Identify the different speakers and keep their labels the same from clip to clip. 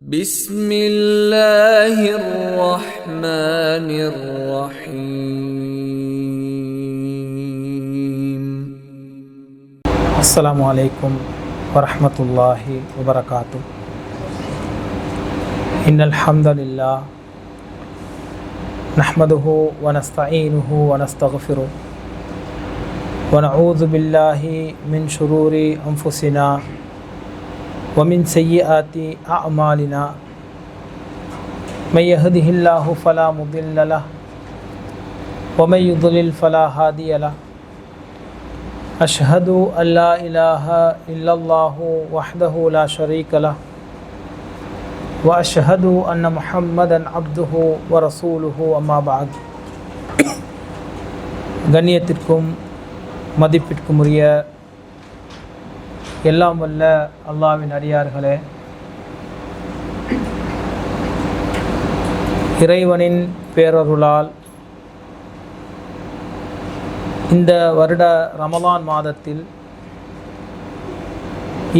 Speaker 1: بسم الله الرحمن الرحيم.
Speaker 2: السلام عليكم ورحمة الله وبركاته. إن الحمد لله نحمده ونستعينه ونستغفره ونعوذ بالله من شرور أنفسنا ومن سيئات أعمالنا من يهده الله فلا مضل له ومن يضلل فلا هادي له أشهد أن لا إله إلا الله وحده لا شريك له وأشهد أن محمدا عبده ورسوله أما بعد. கண்ணியத்திற்கும் மதிப்பிற்கும் உரிய எல்லாம் வல்ல அல்லாஹ்வின் அடியார்களே, இறைவனின் பேரருளால் இந்த வருட ரமலான் மாதத்தில்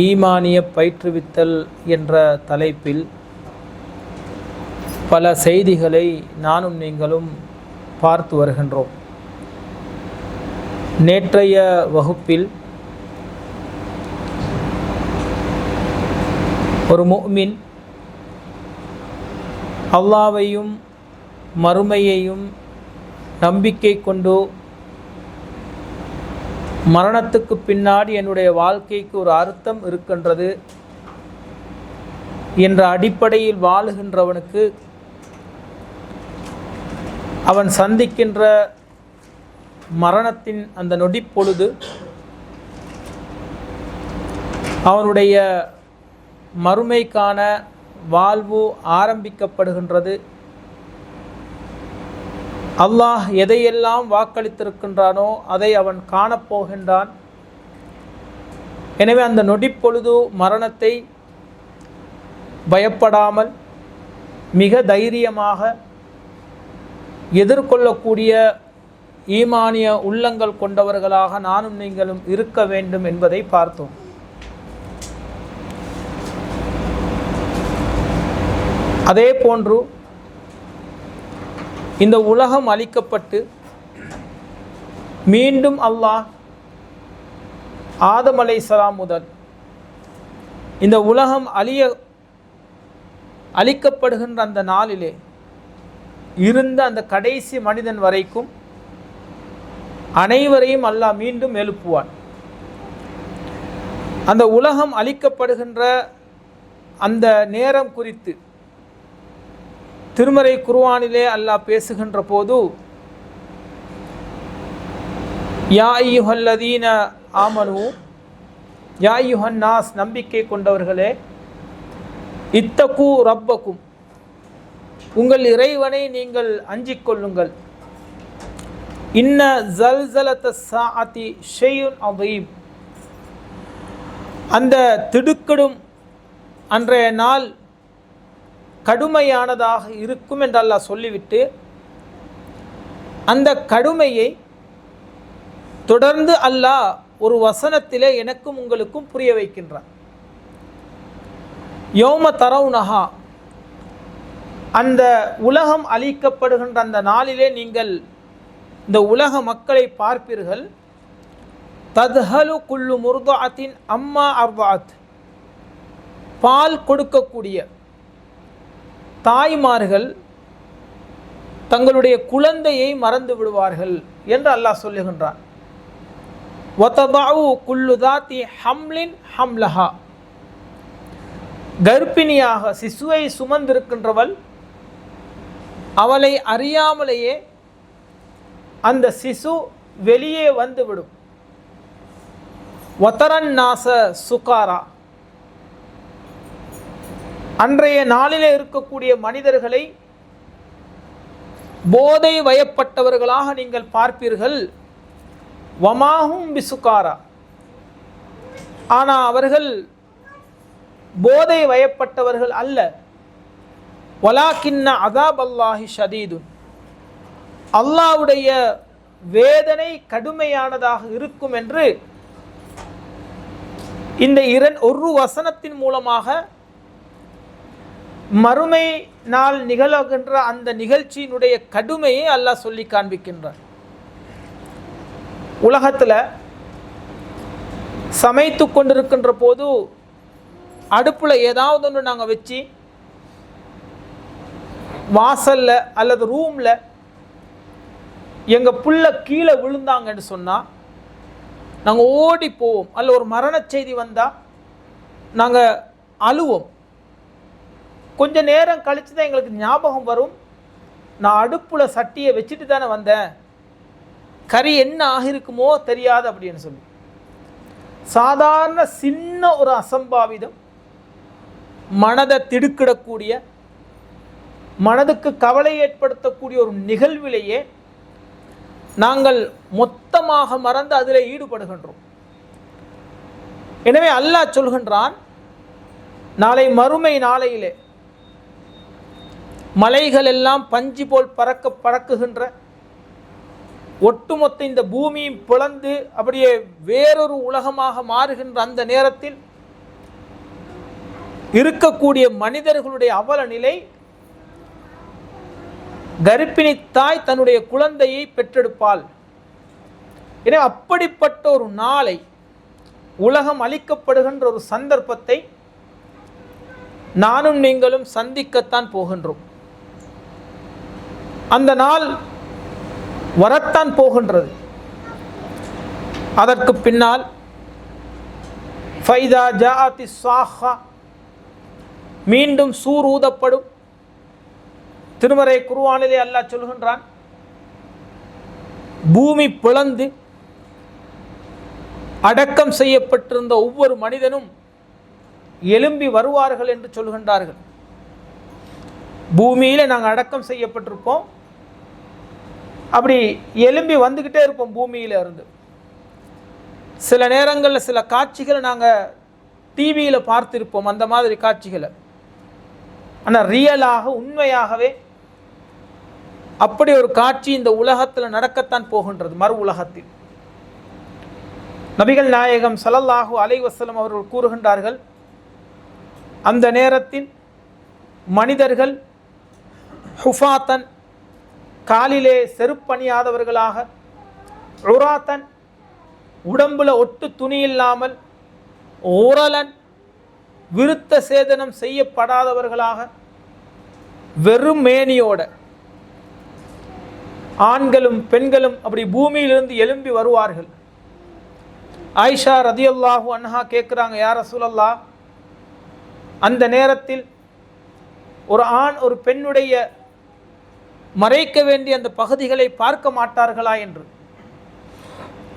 Speaker 2: ஈமானிய பயிற்றுவித்தல் என்ற தலைப்பில் பல செய்திகளை நானும் நீங்களும் பார்த்து வருகின்றோம். நேற்றைய வகுப்பில் ஒரு முஃமின் அல்லாஹ்வையும் மறுமையையும் நம்பிக்கை கொண்டு மரணத்துக்கு பின்னாடி என்னுடைய வாழ்க்கைக்கு ஒரு அர்த்தம் இருக்கின்றது என்ற அடிப்படையில் வாழுகின்றவனுக்கு அவன் சந்திக்கின்ற மரணத்தின் அந்த நொடிப்பொழுது அவனுடைய மறுமைக்கான வாழ்வு ஆரம்பிக்கப்படுகின்றது. அல்லாஹ் எதையெல்லாம் வாக்களித்திருக்கின்றானோ அதை அவன் காணப்போகின்றான். எனவே அந்த நொடிப்பொழுது மரணத்தை பயப்படாமல் மிக தைரியமாக எதிர்கொள்ளக்கூடிய ஈமானிய உள்ளங்கள் கொண்டவர்களாக நானும் நீங்களும் இருக்க வேண்டும் என்பதை பார்த்தோம். அதே போன்று இந்த உலகம் அழிக்கப்பட்டு மீண்டும் அல்லாஹ் ஆதம் அலைஹிஸ்ஸலாம் முதல் இந்த உலகம் அழிக்கப்படுகின்ற அந்த நாளிலே இருந்த அந்த கடைசி மனிதன் வரைக்கும் அனைவரையும் அல்லாஹ் மீண்டும் எழுப்புவான். அந்த உலகம் அழிக்கப்படுகின்ற அந்த நேரம் குறித்து திருமறை குர்ஆனிலே அல்லாஹ் பேசுகின்ற போது, யா அய்யுஹல்லதீன ஆமனு யா அய்யுஹன் நாஸ், நம்பிக்கை கொண்டவர்களே, இத்தகு ரப்பக்கும், உங்கள் இறைவனை நீங்கள் அஞ்சிக் கொள்ளுங்கள். இன்ன ஜல்சலத ஸாஅத்தி ஷைஉன் அதீம், அந்த திடுக்கிடும் அன்றைய நாள் கடுமையானதாக இருக்கும் என்று அல்லாஹ் சொல்லிவிட்டு அந்த கடுமையை தொடர்ந்து அல்லாஹ் ஒரு வசனத்திலே எனக்கும் உங்களுக்கும் புரிய வைக்கின்றான். யௌம தரவுனஹா, அந்த உலகம் அழிக்கப்படுகின்ற அந்த நாளிலே நீங்கள் இந்த உலக மக்களை பார்ப்பீர்கள். தத்ஹலு குல்லு முர்தஅத்தின் அம்மா அர்தஅத், பால் கொடுக்கக்கூடிய தாய்மார்கள் தங்களுடைய குழந்தையை மறந்து விடுவார்கள் என்று அல்லாஹ் சொல்லுகின்றான். வததஉ குல்லு தாத்தி ஹம்லின் ஹம்லஹா, கர்ப்பிணியாக சிசுவை சுமந்திருக்கின்றவள் அவளை அறியாமலேயே அந்த சிசு வெளியே வந்துவிடும். வதரன் நாச சுகாரா, அன்றைய நாளிலே இருக்கக்கூடிய மனிதர்களை போதை வயப்பட்டவர்களாக நீங்கள் பார்ப்பீர்கள். வமாஹும் பிசுகாரா, ஆனால் அவர்கள் போதை வயப்பட்டவர்கள் அல்ல. வலாக்கின்ன அதாப் அல்லாஹி ஷதீதுன், அல்லாஹ்வுடைய வேதனை கடுமையானதாக இருக்கும் என்று இந்த ஒரு வசனத்தின் மூலமாக மறுமை நாள் நிகழ்கின்ற அந்த நிகழ்ச்சியினுடைய கடுமையை அல்லாஹ் சொல்லி காண்பிக்கின்றார். உலகத்தில் சமைத்து கொண்டிருக்கின்ற போது அடுப்பில் ஏதாவது ஒன்று நாங்கள் வச்சு வாசலில் அல்லது ரூமில் எங்கள் புள்ள கீழே விழுந்தாங்கன்னு சொன்னால் நாங்கள் ஓடி போவோம். அல்ல ஒரு மரண செய்தி வந்தால் நாங்கள் அழுவோம். கொஞ்ச நேரம் கழித்து தான் எங்களுக்கு ஞாபகம் வரும், நான் அடுப்பில் சட்டியை வச்சுட்டு தானே வந்தேன், கறி என்ன ஆகிருக்குமோ தெரியாது அப்படின்னு சொல்லி. சாதாரண சின்ன ஒரு அசம்பாவிதம் மனதை திடுக்கிடக்கூடிய, மனதுக்கு கவலை ஏற்படுத்தக்கூடிய ஒரு நிகழ்விலேயே நாங்கள் மொத்தமாக மறந்து அதில் ஈடுபடுகின்றோம். எனவே அல்லாஹ் சொல்கின்றான், நாளை மறுமை நாளையிலே மலைகள் எல்லாம் பஞ்சு போல் பறக்குகின்ற, ஒட்டுமொத்த இந்த பூமியும் பிளந்து அப்படியே வேறொரு உலகமாக மாறுகின்ற அந்த நேரத்தில் இருக்கக்கூடிய மனிதர்களுடைய அவல நிலை, கர்ப்பிணி தாய் தன்னுடைய குழந்தையை பெற்றெடுப்பாள். எனவே அப்படிப்பட்ட ஒரு நாளை, உலகம் அளிக்கப்படுகின்ற ஒரு சந்தர்ப்பத்தை நானும் நீங்களும் சந்திக்கத்தான் போகின்றோம். அந்த நாள் வரத்தான் போகின்றது. அதற்கு பின்னால் ஃபைதா ஜாஅத்தி ஸாஹா, மீண்டும் சூர் ஊதப்படும். திருமறை குர்ஆனிலே அல்லாஹ் சொல்கின்றான், பூமி பிளந்து அடக்கம் செய்யப்பட்டிருந்த ஒவ்வொரு மனிதனும் எழும்பி வருவார்கள் என்று சொல்கின்றார்கள். பூமியில் நாங்கள் அடக்கம் செய்யப்பட்டிருப்போம், அப்படி எழும்பி வந்துக்கிட்டே இருப்போம் பூமியில் இருந்து. சில நேரங்களில் சில காட்சிகளை நாங்கள் டிவியில் பார்த்திருப்போம், அந்த மாதிரி காட்சிகளை. ஆனால் ரியலாக உண்மையாகவே அப்படி ஒரு காட்சி இந்த உலகத்தில் நடக்கத்தான் போகின்றது, மறு உலகத்தில். நபிகள் நாயகம் ஸல்லல்லாஹு அலைஹி வஸல்லம் அவர்கள் கூறுகின்றார்கள், அந்த நேரத்தில் மனிதர்கள் ஹுஃபாத்தன், காலிலே செருப்பணியாதவர்களாக, உராத்தன், உடம்புல ஒட்டு துணி இல்லாமல், உரலன், விருத்த சேதனம் செய்யப்படாதவர்களாக, வெறும் மேனியோட ஆண்களும் பெண்களும் அப்படி பூமியிலிருந்து எழும்பி வருவார்கள். ஆயிஷா ரதியல்லாஹு அன்ஹா கேட்குறாங்க, யா ரசூலல்லாஹ், அந்த நேரத்தில் ஒரு ஆண் ஒரு பெண்ணுடைய மறைக்க வேண்டிய அந்த பகுதிகளை பார்க்க மாட்டார்களா என்று.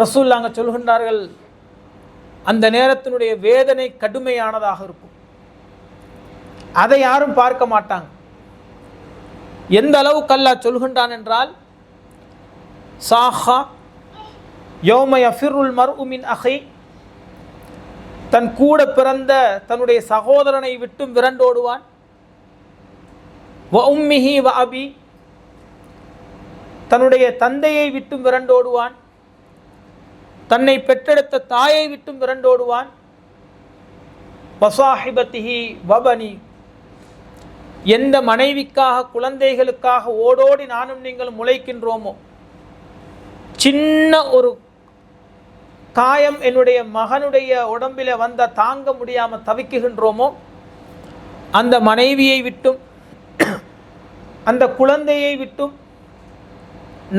Speaker 2: ரசூலுல்லாஹ் சொல்கின்றார்கள், அந்த நேரத்தினுடைய வேதனை கடுமையானதாக இருக்கும், அதை யாரும் பார்க்க மாட்டாங்க. எந்த அளவுக்கு அல்லாஹ் சொல்கின்றான் என்றால், சாஹா யௌம யஃபிருல் மர்உ மின் அஹி, தன் கூட பிறந்த தன்னுடைய சகோதரனை விட்டும் விரண்டோடுவான். வ உம்மிஹி வ அபி, தன்னுடைய தந்தையை விட்டும் விரண்டோடுவான். தன்னை பெற்றெடுத்த தாயை விட்டும் விரண்டோடுவான். வசாஹிபத்திஹி வபனி, எந்த மனைவிக்காக குழந்தைகளுக்காக ஓடோடி நானும் நீங்கள் முளைக்கின்றோமோ, சின்ன ஒரு காயம் என்னுடைய மகனுடைய உடம்பில் வந்த தாங்க முடியாமல் தவிக்குகின்றோமோ, அந்த மனைவியை விட்டும் அந்த குழந்தையை விட்டும்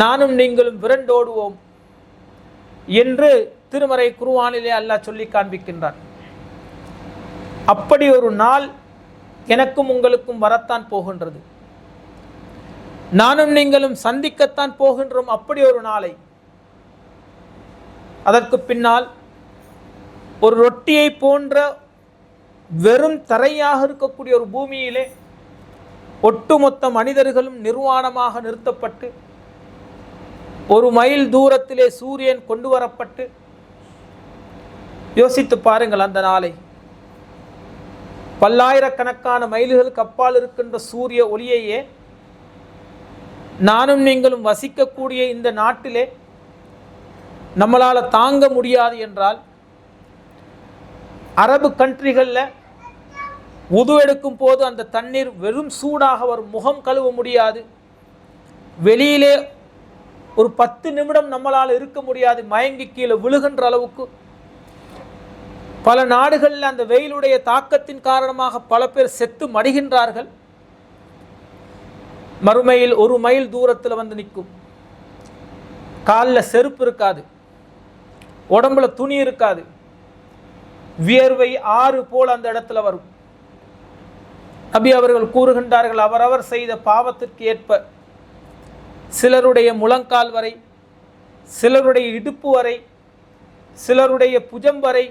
Speaker 2: நானும் நீங்களும் விரண்டோடுவோம் என்று திருமறை குர்ஆனிலே அல்லாஹ் சொல்லி காண்பிக்கின்றான். அப்படி ஒரு நாள் எனக்கும் உங்களுக்கும் வரத்தான் போகின்றது, நானும் நீங்களும் சந்திக்கத்தான் போகின்றோம் அப்படி ஒரு நாளை. அதற்கு பின்னால் ஒரு ரொட்டியை போன்ற வெறும் தரையாக இருக்கக்கூடிய ஒரு பூமியிலே ஒட்டுமொத்த மனிதர்களும் நிர்வாணமாக நிறுத்தப்பட்டு, ஒரு மைல் தூரத்திலே சூரியன் கொண்டு வரப்பட்டு, யோசித்து பாருங்கள் அந்த நாளை. பல்லாயிரக்கணக்கான மைல்களுக்கு அப்பால் இருக்கின்ற சூரிய ஒளியையே நானும் நீங்களும் வசிக்கக்கூடிய இந்த நாட்டிலே நம்மளால் தாங்க முடியாது என்றால், அரபு கண்ட்ரிகளில் உது எடுக்கும் போது அந்த தண்ணீர் வெறும் சூடாக வரும், முகம் கழுவ முடியாது. வெளியிலே ஒரு 10 நிமிடம் நம்மளால் இருக்க முடியாது, மயங்கி கீழே விழுகின்ற அளவுக்கு. பல நாடுகளில் அந்த வெயிலுடைய தாக்கத்தின் காரணமாக பல பேர் செத்து மடிகின்றார்கள். மறுமையில் 1 மைல் தூரத்தில் வந்து நிற்கும். காலில் செருப்பு இருக்காது, உடம்புல துணி இருக்காது, வியர்வை ஆறு போல் அந்த இடத்துல வரும். நபி அவர்கள் கூறுகின்றார்கள், அவரவர் செய்த பாவத்திற்கு ஏற்ப சிலருடைய முழங்கால் வரை, சிலருடைய இடுப்பு வரை, சிலருடைய புஜம் வரை,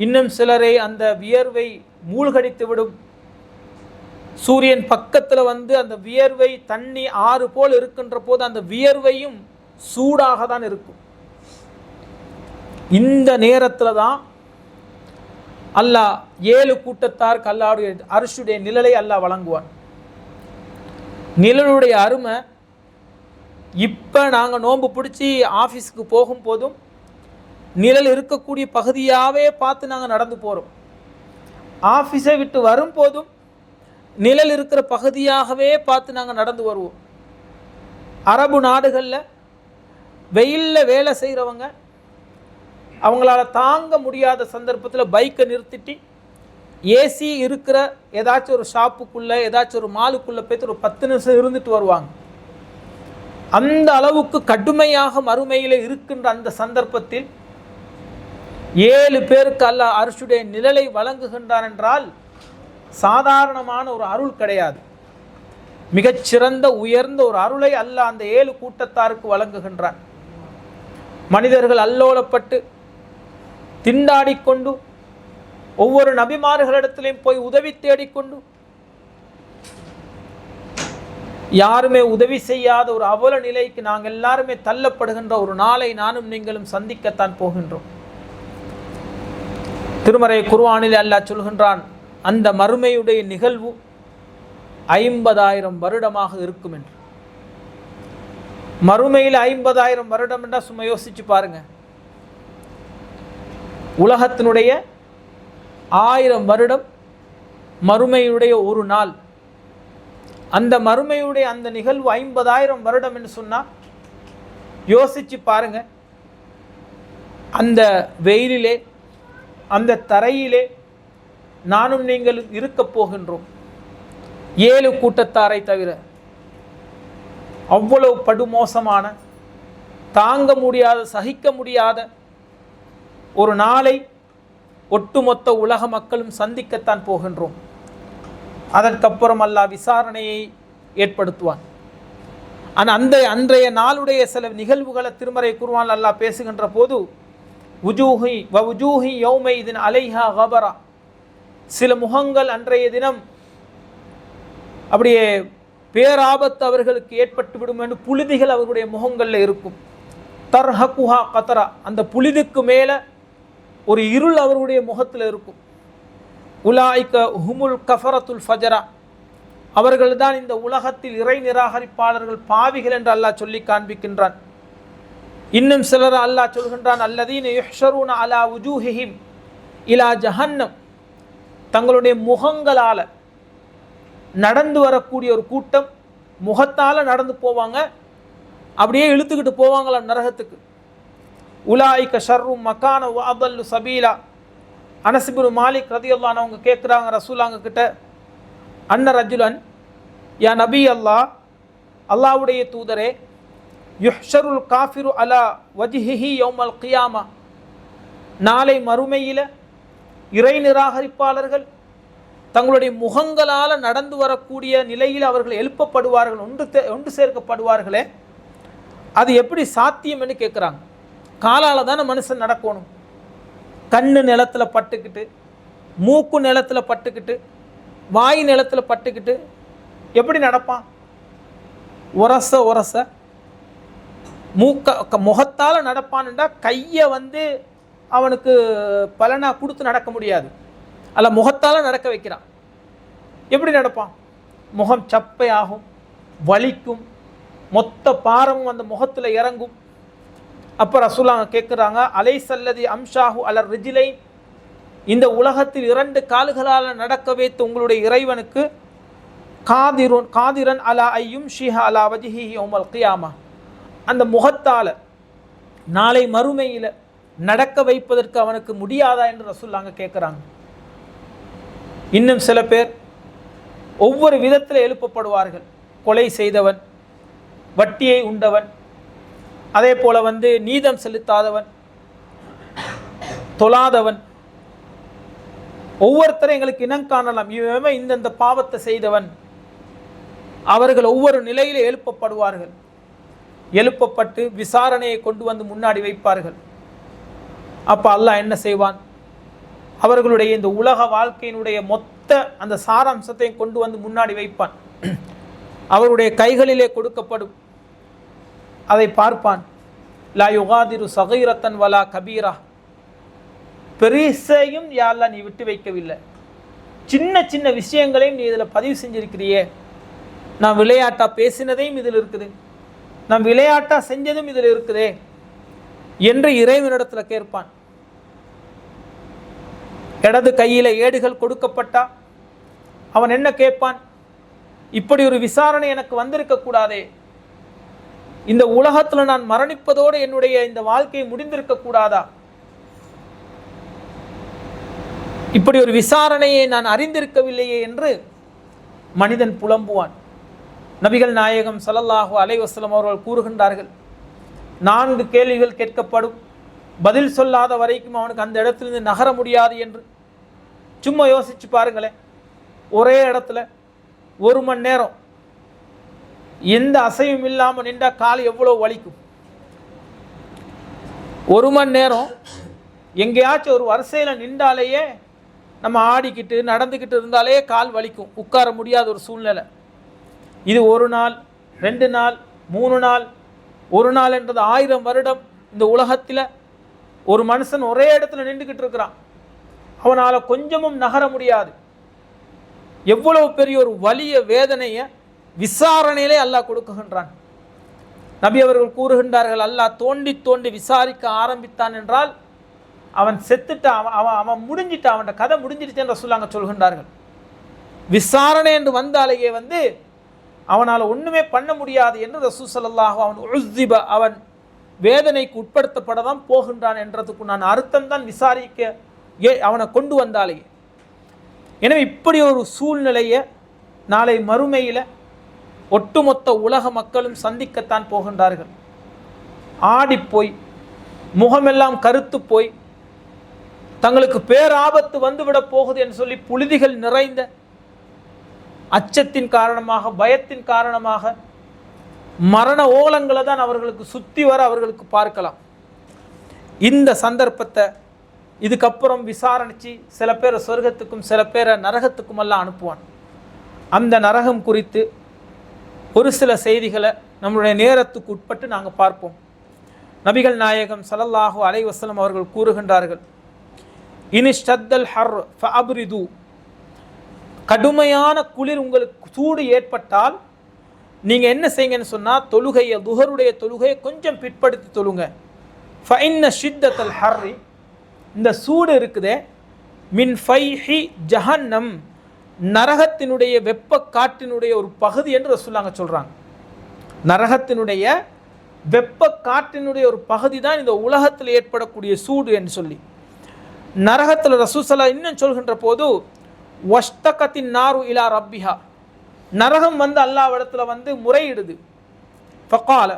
Speaker 2: இன்னும் சிலரை அந்த வியர்வை மூழ்கடித்து விடும். சூரியன் பக்கத்தில் வந்து அந்த வியர்வை தண்ணி ஆறு போல் இருக்கின்ற போது அந்த வியர்வையும் சூடாக தான் இருக்கும். இந்த நேரத்தில் தான் அல்லாஹ் 7 கூட்டத்தாருக்கு அல்லாஹ்வுடைய அர்ஷுடைய நிழலை அல்லாஹ் வழங்குவான். நிழலுடைய அருமை இப்போ நாங்கள் நோன்பு பிடிச்சி ஆஃபீஸுக்கு போகும்போதும் நிழல் இருக்கக்கூடிய பகுதியாகவே பார்த்து நாங்கள் நடந்து போகிறோம். ஆஃபீஸை விட்டு வரும்போதும் நிழல் இருக்கிற பகுதியாகவே பார்த்து நாங்கள் நடந்து வருவோம். அரபு நாடுகளில் வெயிலில் வேலை செய்கிறவங்க அவங்களால தாங்க முடியாத சந்தர்ப்பத்தில் பைக்கை நிறுத்திட்டு ஏசி இருக்கிற ஏதாச்சும் ஒரு ஷாப்புக்குள்ளே ஏதாச்சும் ஒரு மாலுக்குள்ளே போய்த்து ஒரு 10 நிமிஷம் இருந்துட்டு வருவாங்க. அந்த அளவுக்கு கடுமையாக மறுமையில் இருக்கின்ற அந்த சந்தர்ப்பத்தில் 7 பேருக்கு அல்லாஹ் அர்ஷுடைய நிழலை வழங்குகின்றான் என்றால் சாதாரணமான ஒரு அருள் கிடையாது. மிகச்சிறந்த உயர்ந்த ஒரு அருளை அல்லாஹ் அந்த 7 கூட்டத்தாருக்கு வழங்குகின்றான். மனிதர்கள் அல்லோலப்பட்டு திண்டாடிக்கொண்டு ஒவ்வொரு நபிமார்களிடத்திலையும் போய் உதவி தேடிக்கொண்டு யாருமே உதவி செய்யாத ஒரு அவல நிலைக்கு நாங்கள் எல்லாருமே தள்ளப்படுகின்ற ஒரு நாளை நானும் நீங்களும் சந்திக்கத்தான் போகின்றோம். திருமறை குர்ஆனில் அல்லாஹ் சொல்கின்றான், அந்த மறுமையுடைய நிகழ்வு 50,000 வருடமாக இருக்கும் என்று. மறுமையில் 50,000 வருடம் என்றால் சும்மா யோசிச்சு பாருங்க. உலகத்தினுடைய 1000 வருடம் மறுமையுடைய ஒரு நாள். அந்த மறுமையுடைய அந்த நிகழ்வு 50,000 வருடம் என்று சொன்னால் யோசிச்சு பாருங்க. அந்த வெயிலிலே அந்த தரையிலே நானும் நீங்களும் இருக்க போகின்றோம், 7 கூட்டத்தாரை தவிர. அவ்வளவு படுமோசமான, தாங்க முடியாத, சகிக்க முடியாத ஒரு நாளை ஒட்டுமொத்த உலக மக்களும் சந்திக்கத்தான் போகின்றோம். அதற்கப்புறம் அல்லாஹ் விசாரணையை ஏற்படுத்துவான். ஆனால் அன்றைய நாளுடைய சில நிகழ்வுகளை திருமறை குர்ஆனில் அல்லாஹ் பேசுகின்ற போது உஜூஹி யௌமைதின் அலைஹா கபரா, சில முகங்கள் அன்றைய தினம் அப்படியே பேராபத்து அவர்களுக்கு ஏற்பட்டு விடும் என்று புழுதிகள் அவர்களுடைய முகங்களில் இருக்கும். தர்ஹகுஹா கதரா, அந்த புழுதிக்கு மேலே ஒரு இருள் அவர்களுடைய முகத்தில் இருக்கும். உலாய்க ஹுமுல் கஃபரத்துல் ஃபஜரா, அவர்கள்தான் இந்த உலகத்தில் இறை நிராகரிப்பாளர்கள், பாவிகள் என்று அல்லாஹ் சொல்லி காண்பிக்கின்றான். இன்னும் சிலர் அல்லாஹ் சொல்கின்றான், அல்லதீன யுஹ்ஷரூன அலா வுஜூஹிஹிம் இலா ஜஹன்னம், தங்களுடைய முகங்களால் நடந்து வரக்கூடிய ஒரு கூட்டம், முகத்தால் நடந்து போவாங்க, அப்படியே இழுத்துக்கிட்டு போவாங்களாம் நரகத்துக்கு. உலாய்க ஷர்ரும் மக்கான வஅதல்லு சபீலா. அனஸ் இப்னு மாலிக் ரலியல்லாஹு அன்ஹு அவங்க கேட்குறாங்க ரசூலாங்க கிட்ட, அன்ன ரஜுலன் யா நபி அல்லாஹ், அல்லாஹ்வுடைய தூதரே, யுஹ்ஷருல் காஃபிரு அலா வஜ்ஹிஹி யௌமல் கியாமா, நாளை மறுமையில் இறை நிராகரிப்பாளர்கள் தங்களுடைய முகங்களால் நடந்து வரக்கூடிய நிலையில் அவர்கள் எழுப்பப்படுவார்கள், ஒன்று சேர்க்கப்படுவார்களே, அது எப்படி சாத்தியம் என்று கேட்குறாங்க. காலால் தானே மனுஷன் நடக்கணும். கண்ணு நிலத்தில் பட்டுக்கிட்டு, மூக்கு நிலத்தில் பட்டுக்கிட்டு, வாய் நிலத்தில் பட்டுக்கிட்டு எப்படி நடப்பான்? உரச முகத்தால் நடப்பான்டா கையை வந்து அவனுக்கு பலனா கொடுத்து நடக்க முடியாது. அல்ல, முகத்தால் நடக்க வைக்கிறான். எப்படி நடப்பான்? முகம் சப்பையாகும், வலிக்கும், மொத்த பாரமும் அந்த முகத்தில் இறங்கும். அப்போ ரசூலுல்லாஹ் கேட்குறாங்க, அலைசல்லதி அம்ஷாஹு அலர் ரிஜிலை, இந்த உலகத்தில் 2 கால்களால் நடக்க வைத்த உங்களுடைய இறைவனுக்கு காதிரன் அலா ஐயும் ஷிஹா அலா வஜிஹி யௌமல் கியாமா, அந்த முகத்தால் நாளை மறுமையில் நடக்க வைப்பதற்கு அவனுக்கு முடியாதா என்று ரசூலுல்லாஹ் கேட்குறாங்க. இன்னும் சில பேர் ஒவ்வொரு விதத்தில் எழுப்பப்படுவார்கள். கொலை செய்தவன், வட்டியை உண்டவன், அதே போல் நீதம் செலுத்தாதவன், தொழாதவன், ஒவ்வொருத்தரும் எங்களுக்கு இனம் காணலாம், இவன் இந்தந்த பாவத்தை செய்தவன். அவர்கள் ஒவ்வொரு நிலையில் எழுப்பப்படுவார்கள். எழுப்பப்பட்டு விசாரணையை கொண்டு வந்து முன்னாடி வைப்பார்கள். அப்போ அல்லாஹ் என்ன செய்வான்? அவர்களுடைய இந்த உலக வாழ்க்கையினுடைய மொத்த அந்த சாராம்சத்தையும் கொண்டு வந்து முன்னாடி வைப்பான். அவருடைய கைகளிலே கொடுக்கப்படும். அதை பார்ப்பான். லா யுகாதிரு சகீரத்தன் வலா கபீரா, பெரிசையும் யா அல்லாஹ் நீ விட்டு வைக்கவில்லை, சின்ன சின்ன விஷயங்களையும் நீ இதில் பதிவு செஞ்சிருக்கிறியே, நான் விளையாட்டா பேசினதையும் இதில் இருக்குது, நான் விளையாட்டா செஞ்சதும் இதில் இருக்குதே என்று இறைவனிடத்தில் கேட்பான். இடது கையில் ஏடுகள் கொடுக்கப்பட்டா அவன் என்ன கேட்பான்? இப்படி ஒரு விசாரணை எனக்கு வந்திருக்க கூடாதே, இந்த உலகத்தில் நான் மரணிப்பதோடு என்னுடைய இந்த வாழ்க்கை முடிந்திருக்க கூடாதா, இப்படி ஒரு விசாரணையை நான் அறிந்திருக்கவில்லையே என்று மனிதன் புலம்புவான். நபிகள் நாயகம் ஸல்லல்லாஹு அலைஹி வஸல்லம் அவர்கள் கூறுகின்றார்கள், 4 கேள்விகள் கேட்கப்படும், பதில் சொல்லாத வரைக்கும் அவனுக்கு அந்த இடத்திலிருந்து நகர முடியாது என்று. சும்மா யோசிச்சு பாருங்களேன், ஒரே இடத்துல 1 மணி நேரம் எந்த அசையும் இல்லாமல் நின்றா கால் எவ்வளோ வலிக்கும். 1 மணி நேரம் எங்கேயாச்சும் ஒரு வரிசையில் நின்றாலேயே நம்ம ஆடிக்கிட்டு நடந்துக்கிட்டு இருந்தாலே கால் வலிக்கும், உட்கார முடியாத ஒரு சூழ்நிலை. இது 1 நாள் 2 நாள் 3 நாள், 1 நாள் என்றது 1000 வருடம். இந்த உலகத்தில் ஒரு மனுஷன் ஒரே இடத்துல நின்றுக்கிட்டு இருக்கிறான், அவனால் கொஞ்சமும் நகர முடியாது. எவ்வளவு பெரிய ஒரு வலிய வேதனையை விசாரணையிலே அல்லாஹ் கொடுக்குகின்றான். நபி அவர்கள் கூறுகின்றார்கள், அல்லாஹ் தோண்டி தோண்டி விசாரிக்க ஆரம்பித்தான் என்றால் அவன் செத்துட்டான், அவன் முடிஞ்சிட்டான், அவன் கதை முடிஞ்சிடுச்சு என்று ரசூலுல்லாஹ் சொல்கின்றார்கள். விசாரணை என்று வந்தாலேயே அவனால் ஒன்றுமே பண்ண முடியாது என்று ரசூல் ஸல்லல்லாஹு அவன் வேதனைக்கு உட்படுத்தப்பட தான் போகின்றான் என்றதுக்கு நான் அர்த்தம் தான் விசாரிக்க அவனை கொண்டு வந்தாலே. எனவே இப்படி ஒரு சூழ்நிலையை நாளை மறுமையில் ஒட்டுமொத்த உலக மக்களும் சந்திக்கத்தான் போகின்றார்கள். ஆடிப்போய் முகமெல்லாம் கருத்து போய் தங்களுக்கு பேராபத்து வந்துவிடப் போகுது என்று சொல்லி புழுதிகள் நிறைந்த அச்சத்தின் காரணமாக, பயத்தின் காரணமாக மரண ஓலங்களை தான் அவர்களுக்கு சுற்றி வர அவர்களுக்கு பார்க்கலாம். இந்த சந்தர்ப்பத்தை இதுக்கப்புறம் விசாரணித்து சில பேரை சொர்க்கத்துக்கும் சில பேரை நரகத்துக்கும் எல்லாம் அனுப்புவான். அந்த நரகம் குறித்து ஒரு சில செய்திகளை நம்மளுடைய நேரத்துக்கு உட்பட்டு நாங்கள் பார்ப்போம். நபிகள் நாயகம் ஸல்லல்லாஹு அலைஹி வஸல்லம் அவர்கள் கூறுகின்றார்கள், இனிஷ்தத்தல் ஹர் ஃபஅப்ரிது, கடுமையான குளிர் உங்களுக்கு சூடு ஏற்பட்டால் நீங்கள் என்ன செய்யுங்கன்னு சொன்னால், தொழுகையை துஹருடைய தொழுகையை கொஞ்சம் பிற்படுத்தி தொழுங்க. ஃபைன்ன ஷித்தத்தல் ஹர்ரி, இந்த சூடு இருக்குதே, மின் ஃபைஹி ஜஹன்னம், நரகத்தினுடைய வெப்ப காற்றினுடைய ஒரு பகுதி என்று ரசூலுல்லாஹ் சொல்கிறாங்க. நரகத்தினுடைய வெப்ப காற்றினுடைய ஒரு பகுதி தான் இந்த உலகத்தில் ஏற்படக்கூடிய சூடு என்று சொல்லி. நரகத்தில் ரசூல் ஸல்லல்லாஹு இன்னும் சொல்கின்ற போது, வஷ்தகத்தின் நாரு இலா ரப்பிஹா, நரகம் அல்லாஹ்விடத்தில் முறையிடுது. ஃபகால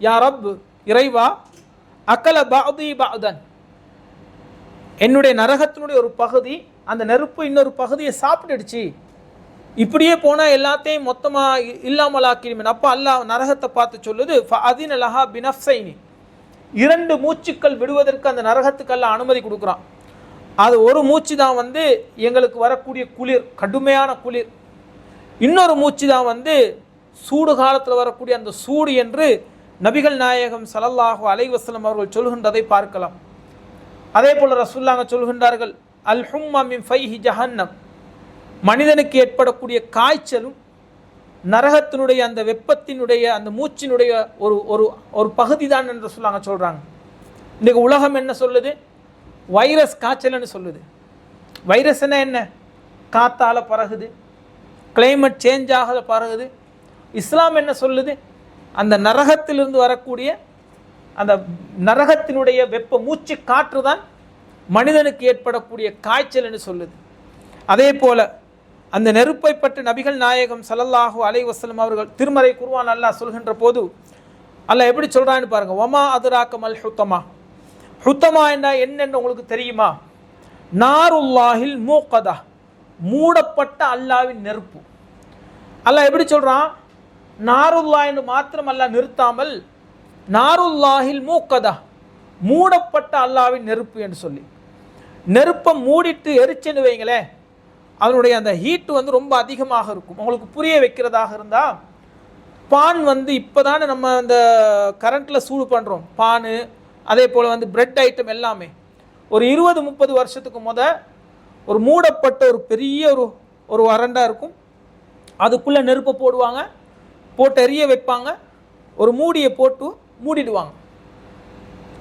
Speaker 2: யா ரப், இறைவா, அகல பஅதி பஅதன், என்னுடைய நரகத்தினுடைய ஒரு பகுதி அந்த நெருப்பு இன்னொரு பகுதியை சாப்பிட்டுடுச்சு, இப்படியே போனால் எல்லாத்தையும் மொத்தமாக இல்லாமலாக்கிடுமே. அப்போ அல்லாஹ் நரகத்தை பார்த்து சொல்லுது, ஃபஅதின லஹா பினஃப்ஸைனி, 2 மூச்சுக்கள் விடுவதற்கு அந்த நரகத்துக்கெல்லாம் அனுமதி கொடுக்குறான். அது ஒரு மூச்சு தான் எங்களுக்கு வரக்கூடிய குளிர், கடுமையான குளிர், இன்னொரு மூச்சு தான் சூடு காலத்தில் வரக்கூடிய அந்த சூடு என்று நபிகள் நாயகம் ஸல்லல்லாஹு அலைஹி வஸல்லம் அவர்கள் சொல்கின்றதை பார்க்கலாம். அதே போல் ரசூலுல்லாஹ் சொல்கின்றார்கள், அல் ஹும்மா மின் ஃபைஹி ஜஹன்னம், மனிதனுக்கு ஏற்படக்கூடிய காய்ச்சலும் நரகத்தினுடைய அந்த வெப்பத்தினுடைய அந்த மூச்சினுடைய ஒரு ஒரு ஒரு பகுதி தான் என்று சொல்கிறாங்க. இன்றைக்கு உலகம் என்ன சொல்லுது? வைரஸ் காய்ச்சல்னு சொல்லுது. வைரஸ்னா என்ன? காத்தால பரகுது, கிளைமேட் சேஞ்ச் ஆகாத பரகுது. இஸ்லாம் என்ன சொல்லுது? அந்த நரகத்திலிருந்து வரக்கூடிய அந்த நரகத்தினுடைய வெப்ப மூச்சு காற்று தான் மனிதனுக்கு ஏற்படக்கூடிய காய்ச்சல் என்று சொல்லுது. அதே போல அந்த நெருப்பை பற்றி நபிகள் நாயகம் ஸல்லல்லாஹு அலைஹி வஸல்லம் அவர்கள் திருமறை குர்ஆன் அல்லாஹ் சொல்கின்ற போது அல்லாஹ் எப்படி சொல்றான்னு பாருங்க. வமா அதுராக மல் ஹுத்தமா. ஹுத்தமா என்னன்னு உங்களுக்கு தெரியுமா? நாருல்லாஹில் மூகதா, மூடப்பட்ட அல்லாவின் நெருப்பு. அல்லாஹ் எப்படி சொல்றான்? நாருல்லா என்று மாத்திரம் அல்லாஹ் நிறுத்தாமல் நாருல்லாஹில் மூகதா, மூடப்பட்ட அல்லாவின் நெருப்பு என்று சொல்லி, நெருப்பை மூடிட்டு எரிச்சுன்னு வைங்களேன், அதனுடைய அந்த ஹீட்டு ரொம்ப அதிகமாக இருக்கும். உங்களுக்கு புரிய வைக்கிறதாக இருந்தால், பான் இப்போ தானே நம்ம அந்த கரண்ட்டில் சூடு பண்ணுறோம் பானு, அதே போல் பிரெட் ஐட்டம் எல்லாமே. ஒரு 20-30 வருஷத்துக்கு ஒரு மூடப்பட்ட ஒரு பெரிய ஒரு வரண்டா இருக்கும், அதுக்குள்ளே நெருப்பை போடுவாங்க, போட்டு எரிய வைப்பாங்க, ஒரு மூடியை போட்டு மூடிடுவாங்க.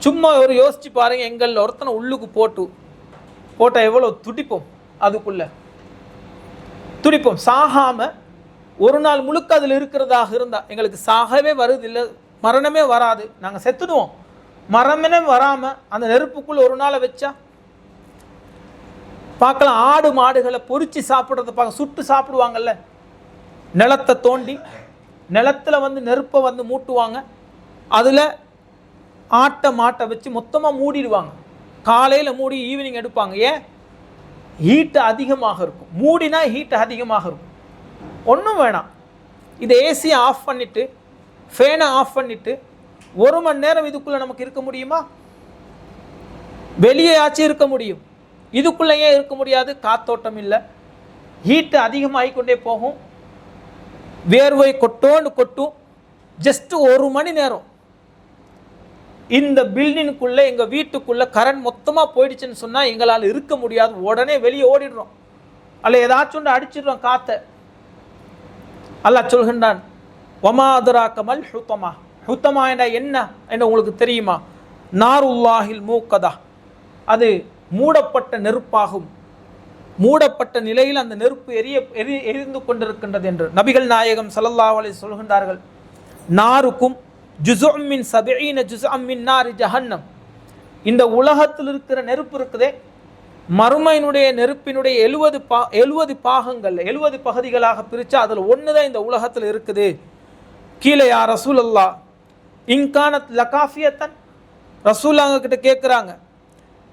Speaker 2: சும்மா யோசிச்சு பாருங்க, எங்களில் ஒருத்தனை உள்ளுக்கு போட்டால் எவ்வளோ துடிப்போம், அதுக்குள்ளே துடிப்போம். சாகாமல் ஒரு நாள் முழுக்க அதில் இருக்கிறதாக இருந்தால் எங்களுக்கு சாகவே வருது இல்லை, மரணமே வராது, நாங்கள் செத்துடுவோம். மரணமே வராமல் அந்த நெருப்புக்குள்ளே ஒரு நாளை வச்சா பார்க்கலாம். ஆடு மாடுகளை பொறிச்சு சாப்பிட்றத பார்க்க, சுட்டு சாப்பிடுவாங்கல்ல, நிலத்தை தோண்டி நிலத்தில் நெருப்பை மூட்டுவாங்க, அதில் மாட்டை வச்சு மொத்தமாக மூடிடுவாங்க. காலையில் மூடி ஈவினிங் எடுப்பாங்க. ஏன்? ஹீட்டு அதிகமாக இருக்கும். மூடினா ஹீட்டு அதிகமாக இருக்கும். ஒன்றும் வேணாம், இதை ஏசியை ஆஃப் பண்ணிவிட்டு ஃபேனை ஆஃப் பண்ணிவிட்டு 1 மணி நேரம் இதுக்குள்ளே நமக்கு இருக்க முடியுமா? வெளியே ஆச்சு இருக்க முடியும், இதுக்குள்ளேயே இருக்க முடியாது. காத்தோட்டம் இல்லை, ஹீட்டு அதிகமாகிக்கொண்டே போகும், வேர்வை கொட்டும். ஜஸ்ட் 1 மணி நேரம் இந்த பில்டிங்குள்ளே, எங்கள் வீட்டுக்குள்ளே கரண்ட் மொத்தமாக போயிடுச்சுன்னு சொன்னால் எங்களால் இருக்க முடியாது. உடனே வெளியே ஓடிடுறோம், அல்ல ஏதாச்சும் ஒன்று அடிச்சிடுறோம் காற்றை. அல்லாஹ் சொல்கின்றான், வமா அதுராக மல் ஹுத்தமா. ஹுத்தமா என்ன உங்களுக்கு தெரியுமா? நாருல்லாஹில் மூகதா, அது மூடப்பட்ட நெருப்பாகும். மூடப்பட்ட நிலையில் அந்த நெருப்பு எரிந்து கொண்டிருக்கின்றது என்று நபிகள் நாயகம் ஸல்லல்லாஹு அலைஹி சொல்கின்றார்கள். நாருக்கும் ஜுஸும் மின் 70 ஜுஸம் மின் நாரி ஜஹன்னம். இந்த உலகத்தில் இருக்கிற நெருப்பு இருக்குதே, மறுமையினுடைய நெருப்பினுடைய 70 பாகங்கள், 70 பகுதிகளாக பிரித்தா அதில் ஒன்று தான் இந்த உலகத்தில் இருக்குது. கீழே யா ரசூலல்லாஹ் இன்கானத் லகாஃபியத்தன். ரசூலாங்க கிட்ட கேட்குறாங்க,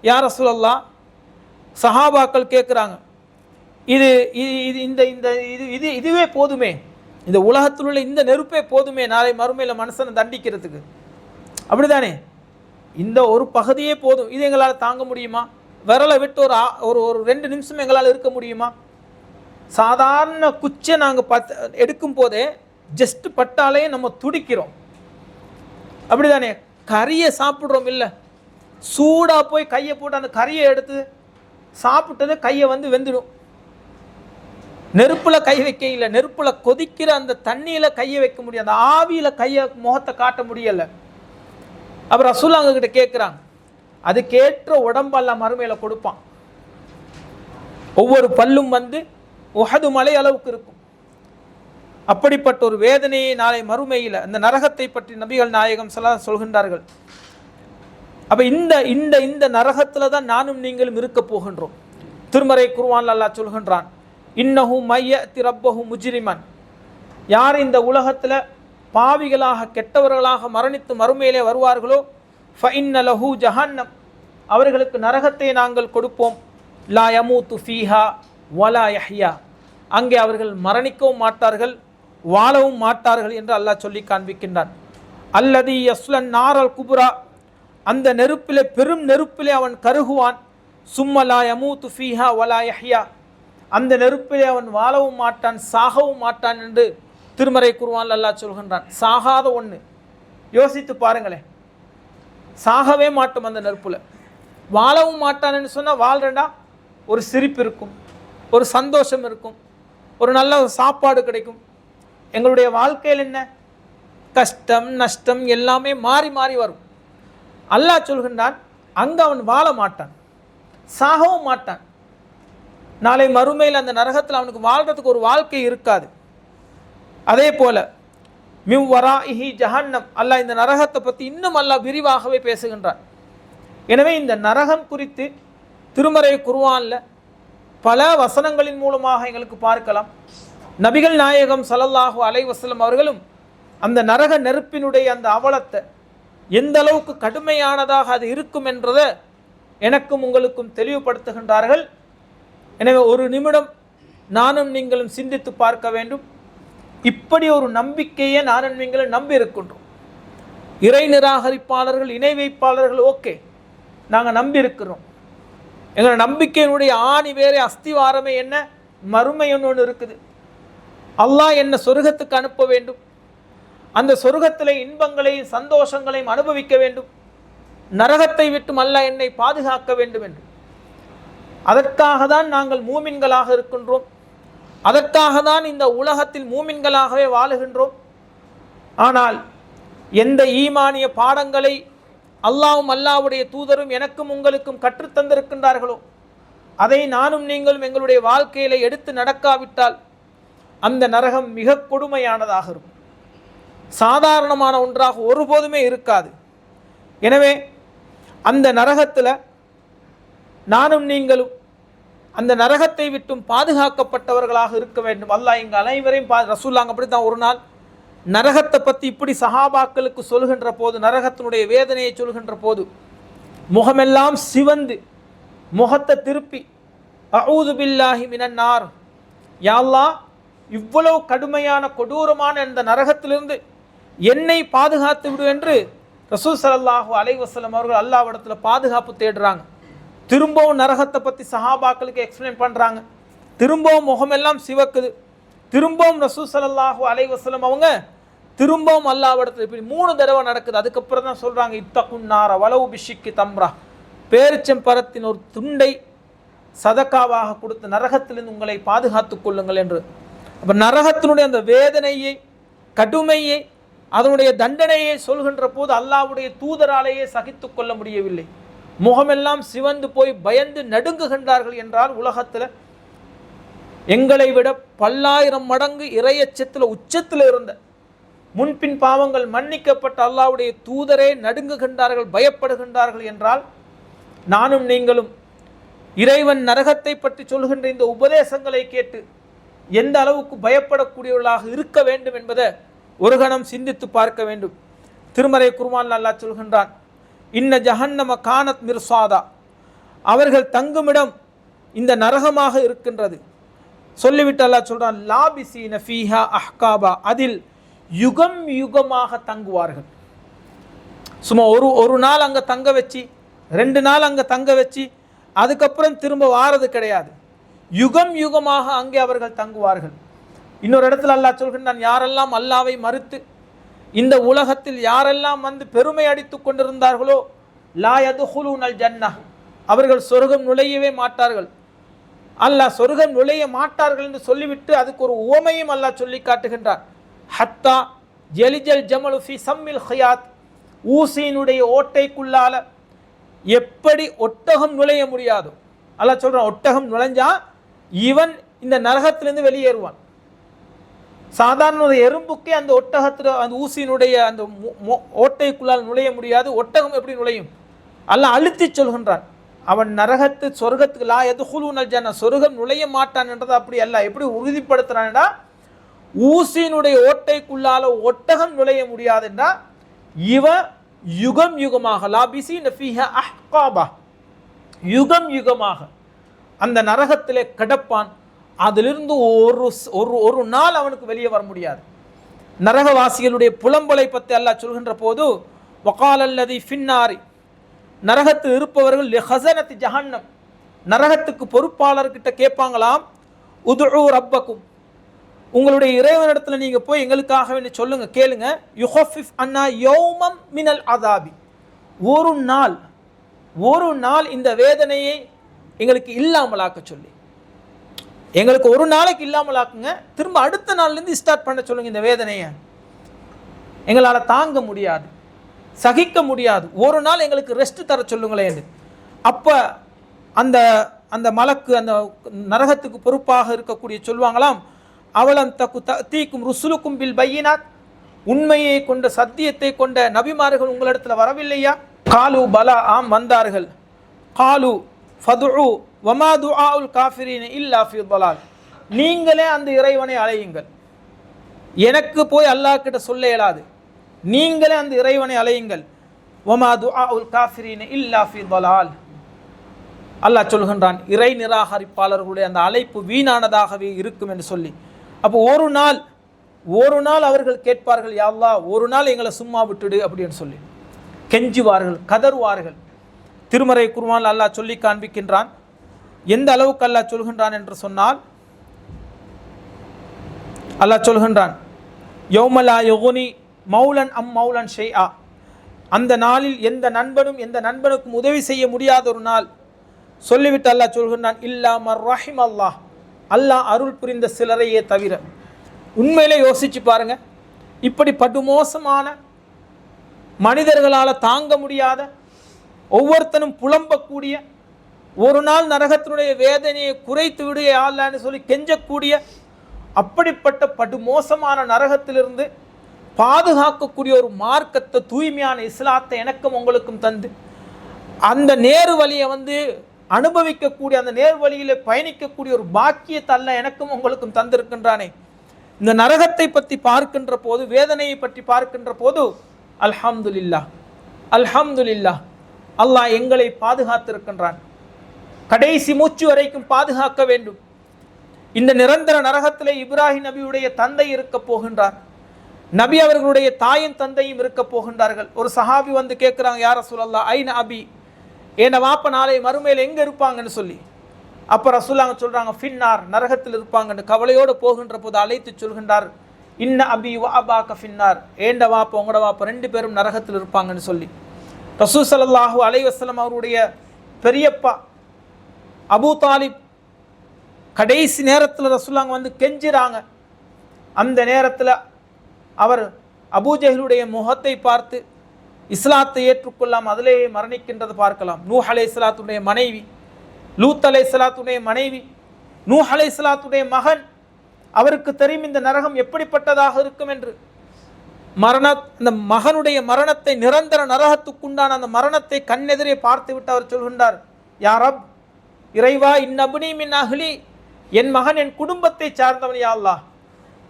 Speaker 2: யா ரசூலல்லாஹ், சஹாபாக்கள் கேட்குறாங்க, இதுவே போதுமே, இந்த உலகத்தில் உள்ள இந்த நெருப்பே போதுமே நாளை மறுமையில் மனுஷனை தண்டிக்கிறதுக்கு, அப்படிதானே? இந்த ஒரு பகுதியே போதும், இது எங்களால் தாங்க முடியுமா? விரலை விட்டு ஒரு 2 நிமிஷம் எங்களால் இருக்க முடியுமா? சாதாரண குச்சை நாங்கள் எடுக்கும் போதே ஜஸ்ட் பட்டாலே நம்ம துடிக்கிறோம், அப்படிதானே? கறியை சாப்பிட்றோம் இல்லை, சூடாக போய் கையை போட்டு அந்த கறியை எடுத்து சாப்பிட்டது கையை வெந்துடும். நெருப்பில் கை வைக்க இல்லை, நெருப்பில் கொதிக்கிற அந்த தண்ணியில் கையை வைக்க முடியும், அந்த ஆவியில் கையை முகத்தை காட்ட முடியலை. அப்புறம் ரசூலுல்லாஹ் கிட்ட கேட்குறாங்க, அதுக்கேற்ற உடம்பெல்லாம் மறுமையில் கொடுப்பான். ஒவ்வொரு பல்லும் உஹது மலை அளவுக்கு இருக்கும். அப்படிப்பட்ட ஒரு வேதனையை நாளை மறுமையில் அந்த நரகத்தை பற்றி நபிகள் நாயகம் ஸல்லல்லாஹு சொல்கின்றார்கள். அப்போ இந்த நரகத்தில் தான் நானும் நீங்களும் இருக்க போகின்றோம். திருமறை குர்ஆன் அல்லாஹ் சொல்கின்றான், இன்னஹு மையத்தி ரப்பஹு முஜ்ரிமன். யார் இந்த உலகத்தில் பாவிகளாக கெட்டவர்களாக மரணித்து மறுமையிலே வருவார்களோ, ஃபஇன்ன லஹு ஜஹன்னம், அவர்களுக்கு நரகத்தை நாங்கள் கொடுப்போம். லா யமூத்து ஃபீஹா வலா யஹ்யா, அங்கே அவர்கள் மரணிக்கவும் மாட்டார்கள் வாழவும் மாட்டார்கள் என்று அல்லாஹ் சொல்லி காண்பிக்கின்றான். அல்லதி யஸ்லன் நாரல் குப்ரா, அந்த நெருப்பிலே பெரும் நெருப்பிலே அவன் கருகுவான். சும்மலா யமூத்து ஃபீஹா வலா யஹ்யா, அந்த நெருப்பிலே அவன் வாழவும் மாட்டான் சாகவும் மாட்டான் என்று திருமறை குர்ஆன் அல்லாஹ் சொல்கின்றான். சாகாத ஒன்று, யோசித்து பாருங்களேன், சாகவே மாட்டோம் அந்த நெருப்புல. வாழவும் மாட்டான்னு சொன்னால் வாழ்றேன்டா ஒரு சிரிப்பு இருக்கும், ஒரு சந்தோஷம் இருக்கும், ஒரு நல்ல சாப்பாடு கிடைக்கும். எங்களுடைய வாழ்க்கையில் என்ன கஷ்டம் நஷ்டம் எல்லாமே மாறி மாறி வரும். அல்லாஹ் சொல்கின்றான், அங்கே அவன் வாழ மாட்டான் சாகவும் மாட்டான். நாளை மறுமையில் அந்த நரகத்தில் அவனுக்கு வாழ்கிறதுக்கு ஒரு வாழ்க்கை இருக்காது. அதே போல மின் வராஇஹி ஜஹன்னம், அல்லாஹ் இந்த நரகத்தை பற்றி இன்னும் அல்லாஹ் விரிவாகவே பேசுகின்றான். எனவே இந்த நரகம் குறித்து திருமறை குர்ஆனில் பல வசனங்களின் மூலமாக எங்களுக்கு பார்க்கலாம். நபிகள் நாயகம் ஸல்லல்லாஹு அலைஹி வஸல்லம் அவர்களும் அந்த நரக நெருப்பினுடைய அந்த அவலத்தை எந்த அளவுக்கு கடுமையானதாக அது இருக்கும் என்றதை எனக்கும் உங்களுக்கும் தெளிவுபடுத்துகின்றார்கள். எனவே ஒரு நிமிடம் நானும் நீங்களும் சிந்தித்து பார்க்க வேண்டும். இப்படி ஒரு நம்பிக்கையை நானும் நீங்களும் நம்பி இருக்கின்றோம். இறை நிராகரிப்பாளர்கள், இணை வைப்பாளர்கள் ஓகே, நாங்கள் நம்பி இருக்கிறோம். எங்களோட நம்பிக்கையினுடைய ஆணி வேறே அஸ்திவாரமே என்ன? மறுமை ஒன்று இருக்குது. அல்லாஹ் என்ன சொர்க்கத்துக்கு அனுப்ப வேண்டும், அந்த சொர்க்கத்திலே இன்பங்களையும் சந்தோஷங்களையும் அனுபவிக்க வேண்டும், நரகத்தை விட்டும் அல்லாஹ் என்னை பாதுகாக்க வேண்டும் என்று. அதற்காக தான் நாங்கள் மூமின்களாக இருக்கின்றோம். அதற்காக தான் இந்த உலகத்தில் மூமின்களாகவே வாழுகின்றோம். ஆனால் எந்த ஈமானிய பாடங்களை அல்லாஹ்வும் அல்லாஹ்வுடைய தூதரும் எனக்கும் உங்களுக்கும் கற்றுத்தந்திருக்கின்றார்களோ அதை நானும் நீங்களும் எங்களுடைய வாழ்க்கையில எடுத்து நடக்காவிட்டால் அந்த நரகம் மிக கொடுமையானதாக இருக்கும். சாதாரணமான ஒன்றாக ஒருபோதுமே இருக்காது. எனவே அந்த நரகத்தில் நானும் நீங்களும் அந்த நரகத்தை விட்டும் பாதுகாக்கப்பட்டவர்களாக இருக்க வேண்டும். அல்லாஹ் எங்கள் அனைவரையும் ரசூலுல்லாஹ் அப்படி தான் ஒரு நாள் நரகத்தை பற்றி இப்படி சஹாபாக்களுக்கு சொல்கின்ற போது, நரகத்தினுடைய வேதனையை சொல்கின்ற போது முகமெல்லாம் சிவந்து முகத்தை திருப்பி அஊது பில்லாஹி மினன் நார், யா அல்லாஹ் இவ்வளவு கடுமையான கொடூரமான இந்த நரகத்திலிருந்து என்னை பாதுகாத்து விடு என்று ரசூல் ஸல்லல்லாஹு அலைஹி வஸல்லம் அவர்கள் அல்லாஹ்விடத்தில் பாதுகாப்பு தேடுறாங்க. திரும்பவும் நரகத்தை பற்றி சஹாபாக்களுக்கு எக்ஸ்பிளைன் பண்ணுறாங்க. திரும்பவும் முகமெல்லாம் சிவக்குது. திரும்பவும் ரசூல் ஸல்லல்லாஹு அலைஹி வஸல்லம் அவங்க திரும்பவும் அல்லாஹ்விடத்தில் இப்படி 3 தடவை நடக்குது. அதுக்கப்புறம் தான் சொல்கிறாங்க, இத்தகுன் நார வலவு பிஷிக்கி தம்ரா, பேரிச்சம்பரத்தின் ஒரு துண்டை சதக்காவாக கொடுத்து நரகத்திலிருந்து உங்களை பாதுகாத்து கொள்ளுங்கள் என்று. அப்போ நரகத்தினுடைய அந்த வேதனையை, கடுமையை, அதனுடைய தண்டனையை சொல்கின்ற போது அல்லாஹ்வுடைய தூதராலேயே சகித்து கொள்ள முடியவில்லை. முகமெல்லாம் சிவந்து போய் பயந்து நடுங்குகின்றார்கள் என்றால் உலகத்தில் எங்களை விட பல்லாயிரம் மடங்கு இறையச்சத்தில் உச்சத்தில் இருந்த முன்பின் பாவங்கள் மன்னிக்கப்பட்ட அல்லாஹ்வுடைய தூதரே நடுங்குகின்றார்கள், பயப்படுகின்றார்கள் என்றால் நானும் நீங்களும் இறைவன் நரகத்தை பற்றி சொல்கின்ற இந்த உபதேசங்களை கேட்டு எந்த அளவுக்கு பயப்படக்கூடியவர்களாக இருக்க வேண்டும் என்பதை ஒரு கணம் சிந்தித்து பார்க்க வேண்டும். திருமறை குர்ஆனில் அல்லாஹ் சொல்கின்றான், இன்ன ஜஹன்னம கானத் மிர்சாதா, அவர்கள் தங்குமிடம் இந்த நரகமாக இருக்கின்றது. சொல்லிவிட்டு அல்லாஹ் சொல்றான், லாபிசீன ஃபீஹா அஹ்காபா, அதில் யுகம் யுகமாக தங்குவார்கள். சும்மா ஒரு நாள் அங்கே தங்க வச்சு, 2 நாள் அங்கே தங்க வச்சு அதுக்கப்புறம் திரும்ப வாரது கிடையாது. யுகம் யுகமாக அங்கே அவர்கள் தங்குவார்கள். இன்னொரு இடத்துல அல்லாஹ் சொல்கின்றான், யாரெல்லாம் அல்லாஹ்வை மறுத்து இந்த உலகத்தில் யாரெல்லாம் வந்து பெருமை அடித்து கொண்டிருந்தார்களோ லா யதுகுலூனல் ஜன்னஹ், அவர்கள் சொர்க்கம் நுழையவே மாட்டார்கள். அல்லாஹ் சொர்க்கம் நுழைய மாட்டார்கள் என்று சொல்லிவிட்டு அதுக்கு ஒரு உவமையும் அல்லாஹ் சொல்லி காட்டுகின்றான். ஹத்தா ஜலிஜல் ஜமலு ஃபி சம்மில் ஹியாத், ஊசியினுடைய ஓட்டைக்குள்ளால எப்படி ஒட்டகம் நுழைய முடியாதோ, அல்லாஹ் சொல்றான், ஒட்டகம் நுழைஞ்சா இவன் இந்த நரகத்திலிருந்து வெளியேறுவான். சாதாரண ஒரு எறும்புக்கே அந்த ஒட்டகத்தில் அந்த ஊசியினுடைய அந்த ஓட்டைக்குள்ளால் நுழைய முடியாது. ஒட்டகம் எப்படி நுழையும்? அல்லாஹ் அழுத்தி சொல்கின்றான், அவன் நரகத்து சொர்க்கத்துக்கு லா யதுகுலூனல் ஜன்ன, சொர்க்கம் நுழைய மாட்டான் என்றதை அப்படி அல்லாஹ் எப்படி உறுதிப்படுத்துறான்டா, ஊசியினுடைய ஓட்டைக்குள்ளால ஒட்டகம் நுழைய முடியாது என்றா இவன் யுகம் யுகமாக லாபிசீன ஃபீஹா அஹ்காபா, யுகம் யுகமாக அந்த நரகத்திலே கிடப்பான். அதிலிருந்து ஒரு நாள் அவனுக்கு வெளியே வர முடியாது. நரகவாசிகளுடைய புலம்பலை பற்றி அல்லாஹ் சொல்கின்ற போது, வகாலல்லதி ஃபின்னாரி, நரகத்தில் இருப்பவர்கள் லிஹஸனத்தி ஜஹன்னம், நரகத்துக்கு பொறுப்பாளர்கிட்ட கேட்பாங்களாம், உதுஉ ரப்பக்கும், உங்களுடைய இறைவனிடத்தில் நீங்கள் போய் எங்களுக்காக வேண்டி சொல்லுங்க, கேளுங்க, யுஹஃபிஃப் அன்னா யௌமம் மினல் அதாபி, ஒரு நாள் இந்த வேதனையை எங்களுக்கு இல்லாமலாக்க சொல்லி, எங்களுக்கு ஒரு நாளைக்கு இல்லாமலாக்குங்க, திரும்ப அடுத்த நாள்லேருந்து ஸ்டார்ட் பண்ண சொல்லுங்க, இந்த வேதனையை எங்களால் தாங்க முடியாது, சகிக்க முடியாது, ஒரு நாள் எங்களுக்கு ரெஸ்ட் தர சொல்லுங்களேன். அப்போ அந்த அந்த மலக்கு அந்த நரகத்துக்கு பொறுப்பாக இருக்கக்கூடிய சொல்வாங்களாம், அவலம் தக்கு தீக்கும் ருசுலுக்கும் பில் பையினாத், உண்மையை கொண்ட சத்தியத்தை கொண்ட நபிமார்கள் உங்களிடத்தில் வரவில்லையா? காலு பலா, ஆம் வந்தார்கள். காலு ஃபதுஉ வமா துஆஉல் காஃபிரீன இல்லா ஃபீ ضلال, நீங்களே அந்த இறைவனை அழையுங்கள், எனக்கு போய் அல்லாஹ் கிட்ட சொல்ல இயலாது, நீங்களே அந்த இறைவனை அழையுங்கள். வமா துஆஉல் காஃபிரீன இல்லா ஃபீ ضلال, அல்லாஹ் சொல்கின்றான் இறை நிராகரிப்பாளர்களுடைய அந்த அழைப்பு வீணானதாகவே இருக்கும் என்று சொல்லி. அப்போ ஒரு நாள் அவர்கள் கேட்பார்கள், யா அல்லாஹ் ஒரு நாள் எங்களை சும்மா விட்டுடு அப்படின்னு சொல்லி கெஞ்சுவார்கள், கதறுவார்கள். திருமறை குர்ஆனில் அல்லாஹ் சொல்லி காண்பிக்கின்றான். எந்த அளவுக்கு அல்லாஹ் சொல்கின்றான் என்று சொன்னால், அல்லாஹ் சொல்கின்றான் யௌமலா யுகுனி மௌலன் அம் மௌலன் ஷைஆ, அந்த நாளில் எந்த நண்பனுக்கும் உதவி செய்ய முடியாத ஒரு நாள். சொல்லிவிட்டு அல்லாஹ் சொல்கின்றான் இல்லா மர் ரஹிம் அல்லாஹ், அல்லாஹ் அருள் புரிந்த சிலரையே தவிர. உண்மையிலே யோசிச்சு பாருங்க, இப்படி படுமோசமான மனிதர்களால் தாங்க முடியாத, ஒவ்வொருத்தனும் புலம்பக்கூடிய, ஒரு நாள் நரகத்தினுடைய வேதனையை குறைத்து விடு யாழ்லான்னு சொல்லி கெஞ்சக்கூடிய அப்படிப்பட்ட படுமோசமான நரகத்திலிருந்து பாதுகாக்கக்கூடிய ஒரு மார்க்கத்தை, தூய்மையான இஸ்லாத்தை எனக்கும் உங்களுக்கும் தந்து அந்த நேரு வழியை அனுபவிக்கக்கூடிய, அந்த நேர் வழியில் பயணிக்கக்கூடிய ஒரு பாக்கியத்தை அல்லாஹ் எனக்கும் உங்களுக்கும் தந்திருக்கின்றானே. இந்த நரகத்தை பற்றி பார்க்கின்ற போது, வேதனையை பற்றி பார்க்கின்ற போது அல்ஹம்துலில்லாஹ் அல்ஹம்துலில்லாஹ், அல்லாஹ் எங்களை பாதுகாத்திருக்கின்றான், கடைசி மூச்சு வரைக்கும் பாதுகாக்க வேண்டும். இந்த நிரந்தர நரகத்திலே இப்ராஹிம் நபியுடைய தந்தை இருக்க போகின்றார், நபி அவர்களுடைய தாயும் தந்தையும் இருக்க போகின்றார்கள். ஒரு சஹாபி கேட்குறாங்க, யார் ரசூலல்லாஹ் ஐன அபி, ஏன வாப்ப நாளை மறுமையில் எங்கே இருப்பாங்கன்னு சொல்லி. அப்போ ரசூலுல்லாஹ் சொல்கிறாங்க ஃபின்னார், நரகத்தில் இருப்பாங்கன்னு. கவலையோடு போகின்ற போது அழைத்து சொல்கின்றார், இன்ன அபி வ அபாக ஃபின்னார், ஏண்ட வாப்ப உங்களோட வாப்ப ரெண்டு பேரும் நரகத்தில் இருப்பாங்கன்னு சொல்லி. ரசூல் ஸல்லல்லாஹு அலைஹி வஸல்லம் அவருடைய பெரியப்பா அபூ தாலிப் கடைசி நேரத்தில் ரசூலுல்லாஹ் கெஞ்சுறாங்க. அந்த நேரத்தில் அவர் அபூஜஹலுடைய முகத்தை பார்த்து இஸ்லாத்தை ஏற்றுக்கொள்ளாமல் அதிலேயே மரணிக்கின்றது பார்க்கலாம். நூஹ் அலைஹிஸ்ஸலாத்துடைய மனைவி, லூத் அலைஹிஸ்ஸலாத்துடைய மனைவி, நூஹ் அலைஹிஸ்ஸலாத்துடைய மகன், அவருக்கு தெரியும் இந்த நரகம் எப்படிப்பட்டதாக இருக்கும் என்று. அந்த மகனுடைய மரணத்தை, நிரந்தர நரகத்துக்குண்டான அந்த மரணத்தை கண்ணெதிரே பார்த்து விட்டு அவர் சொல்கின்றார், யா ரப், இறைவா, இன்னப்னி மின் அஹ்லி, என் மகன் என் குடும்பத்தை சார்ந்தவன், யா அல்லாஹ்,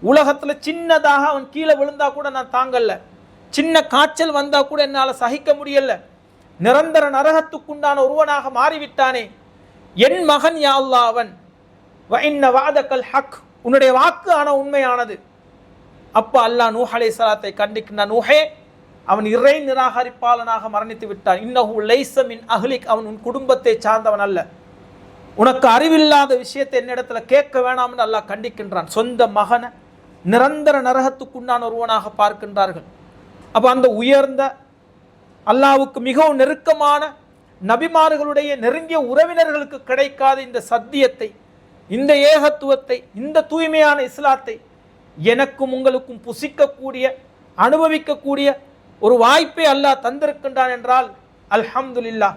Speaker 2: உலகத்தில் சின்னதாக அவன் கீழே விழுந்தா கூட நான் தாங்கல்ல, சின்ன காய்ச்சல் வந்தா கூட என்னால் சகிக்க முடியல, நிரந்தர நரகத்துக்குண்டான ஒருவனாக மாறிவிட்டானே, என் மகன் யா அல்லாஹ் அவன், வ இன்ன வஅதகல் ஹக், உன்னுடைய வாக்கு ஆனால் உண்மையானது. அப்போ அல்லாஹ் நூஹ் அலைஹிஸ்ஸலாத்தை கண்டிக்கின்றான், நூஹே, அவன் இறை நிராகரிப்பாளனாக மரணித்து விட்டான், இன்னஹு லைஸ மின் அஹ்லிக், அவன் உன் குடும்பத்தை சார்ந்தவன் அல்ல, உனக்கு அறிவில்லாத விஷயத்தை என்னிடத்தில் கேட்க வேணாம்னு அல்லாஹ் கண்டிக்கின்றான். சொந்த மகனை நிரந்தர நரகத்துக்குண்டான ஒருவனாக பார்க்கின்றார்கள். அப்போ அந்த உயர்ந்த அல்லாஹ்வுக்கு மிகவும் நெருக்கமான நபிமார்களுடைய நெருங்கிய உறவினர்களுக்கு கிடைக்காத இந்த சத்தியத்தை, இந்த ஏகத்துவத்தை, இந்த தூய்மையான இஸ்லாத்தை எனக்கும் உங்களுக்கும் புசிக்கக்கூடிய, அனுபவிக்கக்கூடிய ஒரு வாய்ப்பை அல்லாஹ் தந்திருக்கின்றான் என்றால் அல்ஹம்துலில்லாஹ்.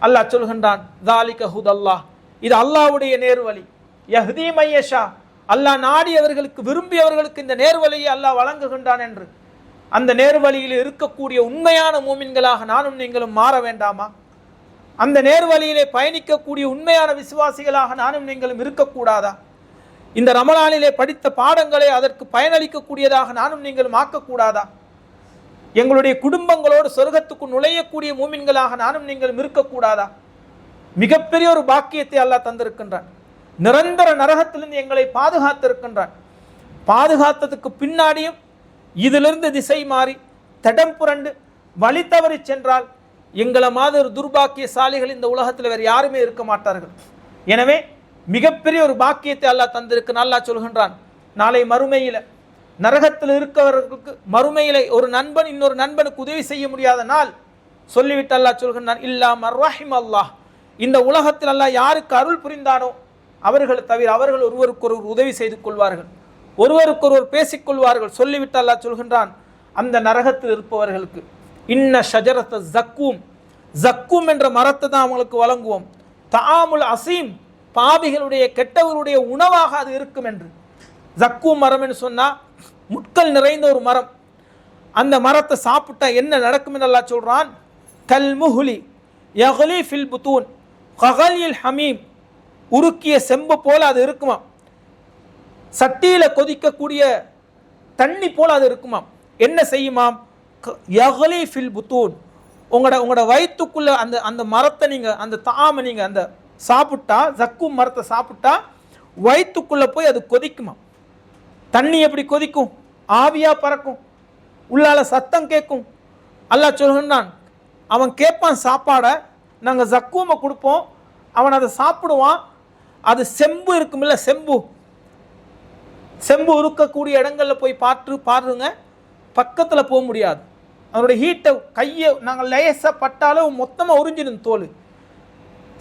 Speaker 2: அல்லாஹ் சொல்கின்றான், ஸாலிக ஹுதல்லாஹ், இது அல்லாஹ்வுடைய நேர்வழி, யஹ்தி மையஷா, அல்லாஹ் நாடியவர்களுக்கு, விரும்பியவர்களுக்கு இந்த நேர்வழியை அல்லாஹ் வழங்குகின்றான் என்று. அந்த நேர்வழியில் இருக்கக்கூடிய உண்மையான மூமின்களாக நானும் நீங்களும் மாற வேண்டாமா? அந்த நேர்வழியிலே பயணிக்கக்கூடிய உண்மையான விசுவாசிகளாக நானும் நீங்களும் இருக்கக்கூடாதா? இந்த ரமலானிலே படித்த பாடங்களை அதற்கு பயனளிக்கக்கூடியதாக நானும் நீங்களும் ஆக்கக்கூடாதா? எங்களுடைய குடும்பங்களோடு சொர்க்கத்துக்கு நுழையக்கூடிய மூமின்களாக நானும் நீங்களும் இருக்கக்கூடாதா? மிகப்பெரிய ஒரு பாக்கியத்தை அல்லாஹ் தந்திருக்கின்றான். நிரந்தர நரகத்திலிருந்து எங்களை பாதுகாத்திருக்கின்றான். பாதுகாத்ததுக்கு பின்னாடியும் இதிலிருந்து திசை மாறி தடம் புரண்டு வழி தவறி சென்றால் எங்களை மாதிரி ஒரு துர்பாக்கியசாலிகள் இந்த உலகத்தில் வேறு யாருமே இருக்க மாட்டார்கள். எனவே மிகப்பெரிய ஒரு பாக்கியத்தை அல்லாஹ் தந்திருக்கு. அல்லாஹ் சொல்கின்றான், நாளை மறுமையில் நரகத்தில் இருக்கவர்களுக்கு மறுமையிலே ஒரு நண்பன் இன்னொரு நண்பனுக்கு உதவி செய்ய முடியாத நாள் சொல்லிவிட்டு அல்லாஹ் சொல்கின்றான், இல்லா மர்ரஹிம் அல்லாஹ், இந்த உலகத்தில் அல்லாஹ் யாருக்கு அருள் புரிந்தானோ அவர்களை தவிர அவர்கள் ஒருவருக்கொருவர் உதவி செய்து கொள்வார்கள், ஒருவருக்கொருவர் பேசிக்கொள்வார்கள். சொல்லிவிட்டு அல்லாஹ் சொல்கின்றான், அந்த நரகத்தில் இருப்பவர்களுக்கு இன்ன ஷஜரத்த ஜக்கூம், ஜக்கூம் என்ற மரத்தை தான் அவங்களுக்கு வழங்குவோம். தஆமுல் அசீம், பாவிகளுடைய கெட்டவருடைய உணவாக அது இருக்கும் என்று. ஜக்கூம் மரம் என்று சொன்னால் முட்கள் நிறைந்த ஒரு மரம். அந்த மரத்தை சாப்பிட்டா என்ன நடக்கும் என்று அல்லாஹ் சொல்றான், கல் முஹ்லி யக்லி ஃபில் புத்தூன் ககலில் ஹமீம், உருக்கிய செம்பு போல அது இருக்குமா, சட்டியில கொதிக்கக்கூடிய தண்ணி போல அது இருக்குமா. என்ன செய்யுமாம், யக்லி ஃபில் புத்தூன், உங்களோட வயிற்றுக்குள்ள அந்த அந்த மரத்தை நீங்கள் அந்த தாமை நீங்கள் அந்த சாப்பிட்டா, ஜக்கூம் மரத்தை சாப்பிட்டா வயிற்றுக்குள்ள போய் அது கொதிக்குமா. தண்ணி எப்படி கொதிக்கும், ஆவியா பறக்கும், உள்ளால சத்தம் கேட்கும். அல்லாஹ் சொல்கிறான், அவன் கேட்பான் சாப்பாடை, நாங்கள் ஜக்கூமை கொடுப்போம், அவன் அதை சாப்பிடுவான். அது செம்பு இருக்குமில்ல, செம்பு இருக்கக்கூடிய இடங்களில் போய் பாருங்க, பக்கத்தில் போக முடியாது. அவனுடைய ஹீட்டை கையை நாங்கள் லேசாக பட்டாலும் மொத்தமாக உறிஞ்சிடும் தோல்.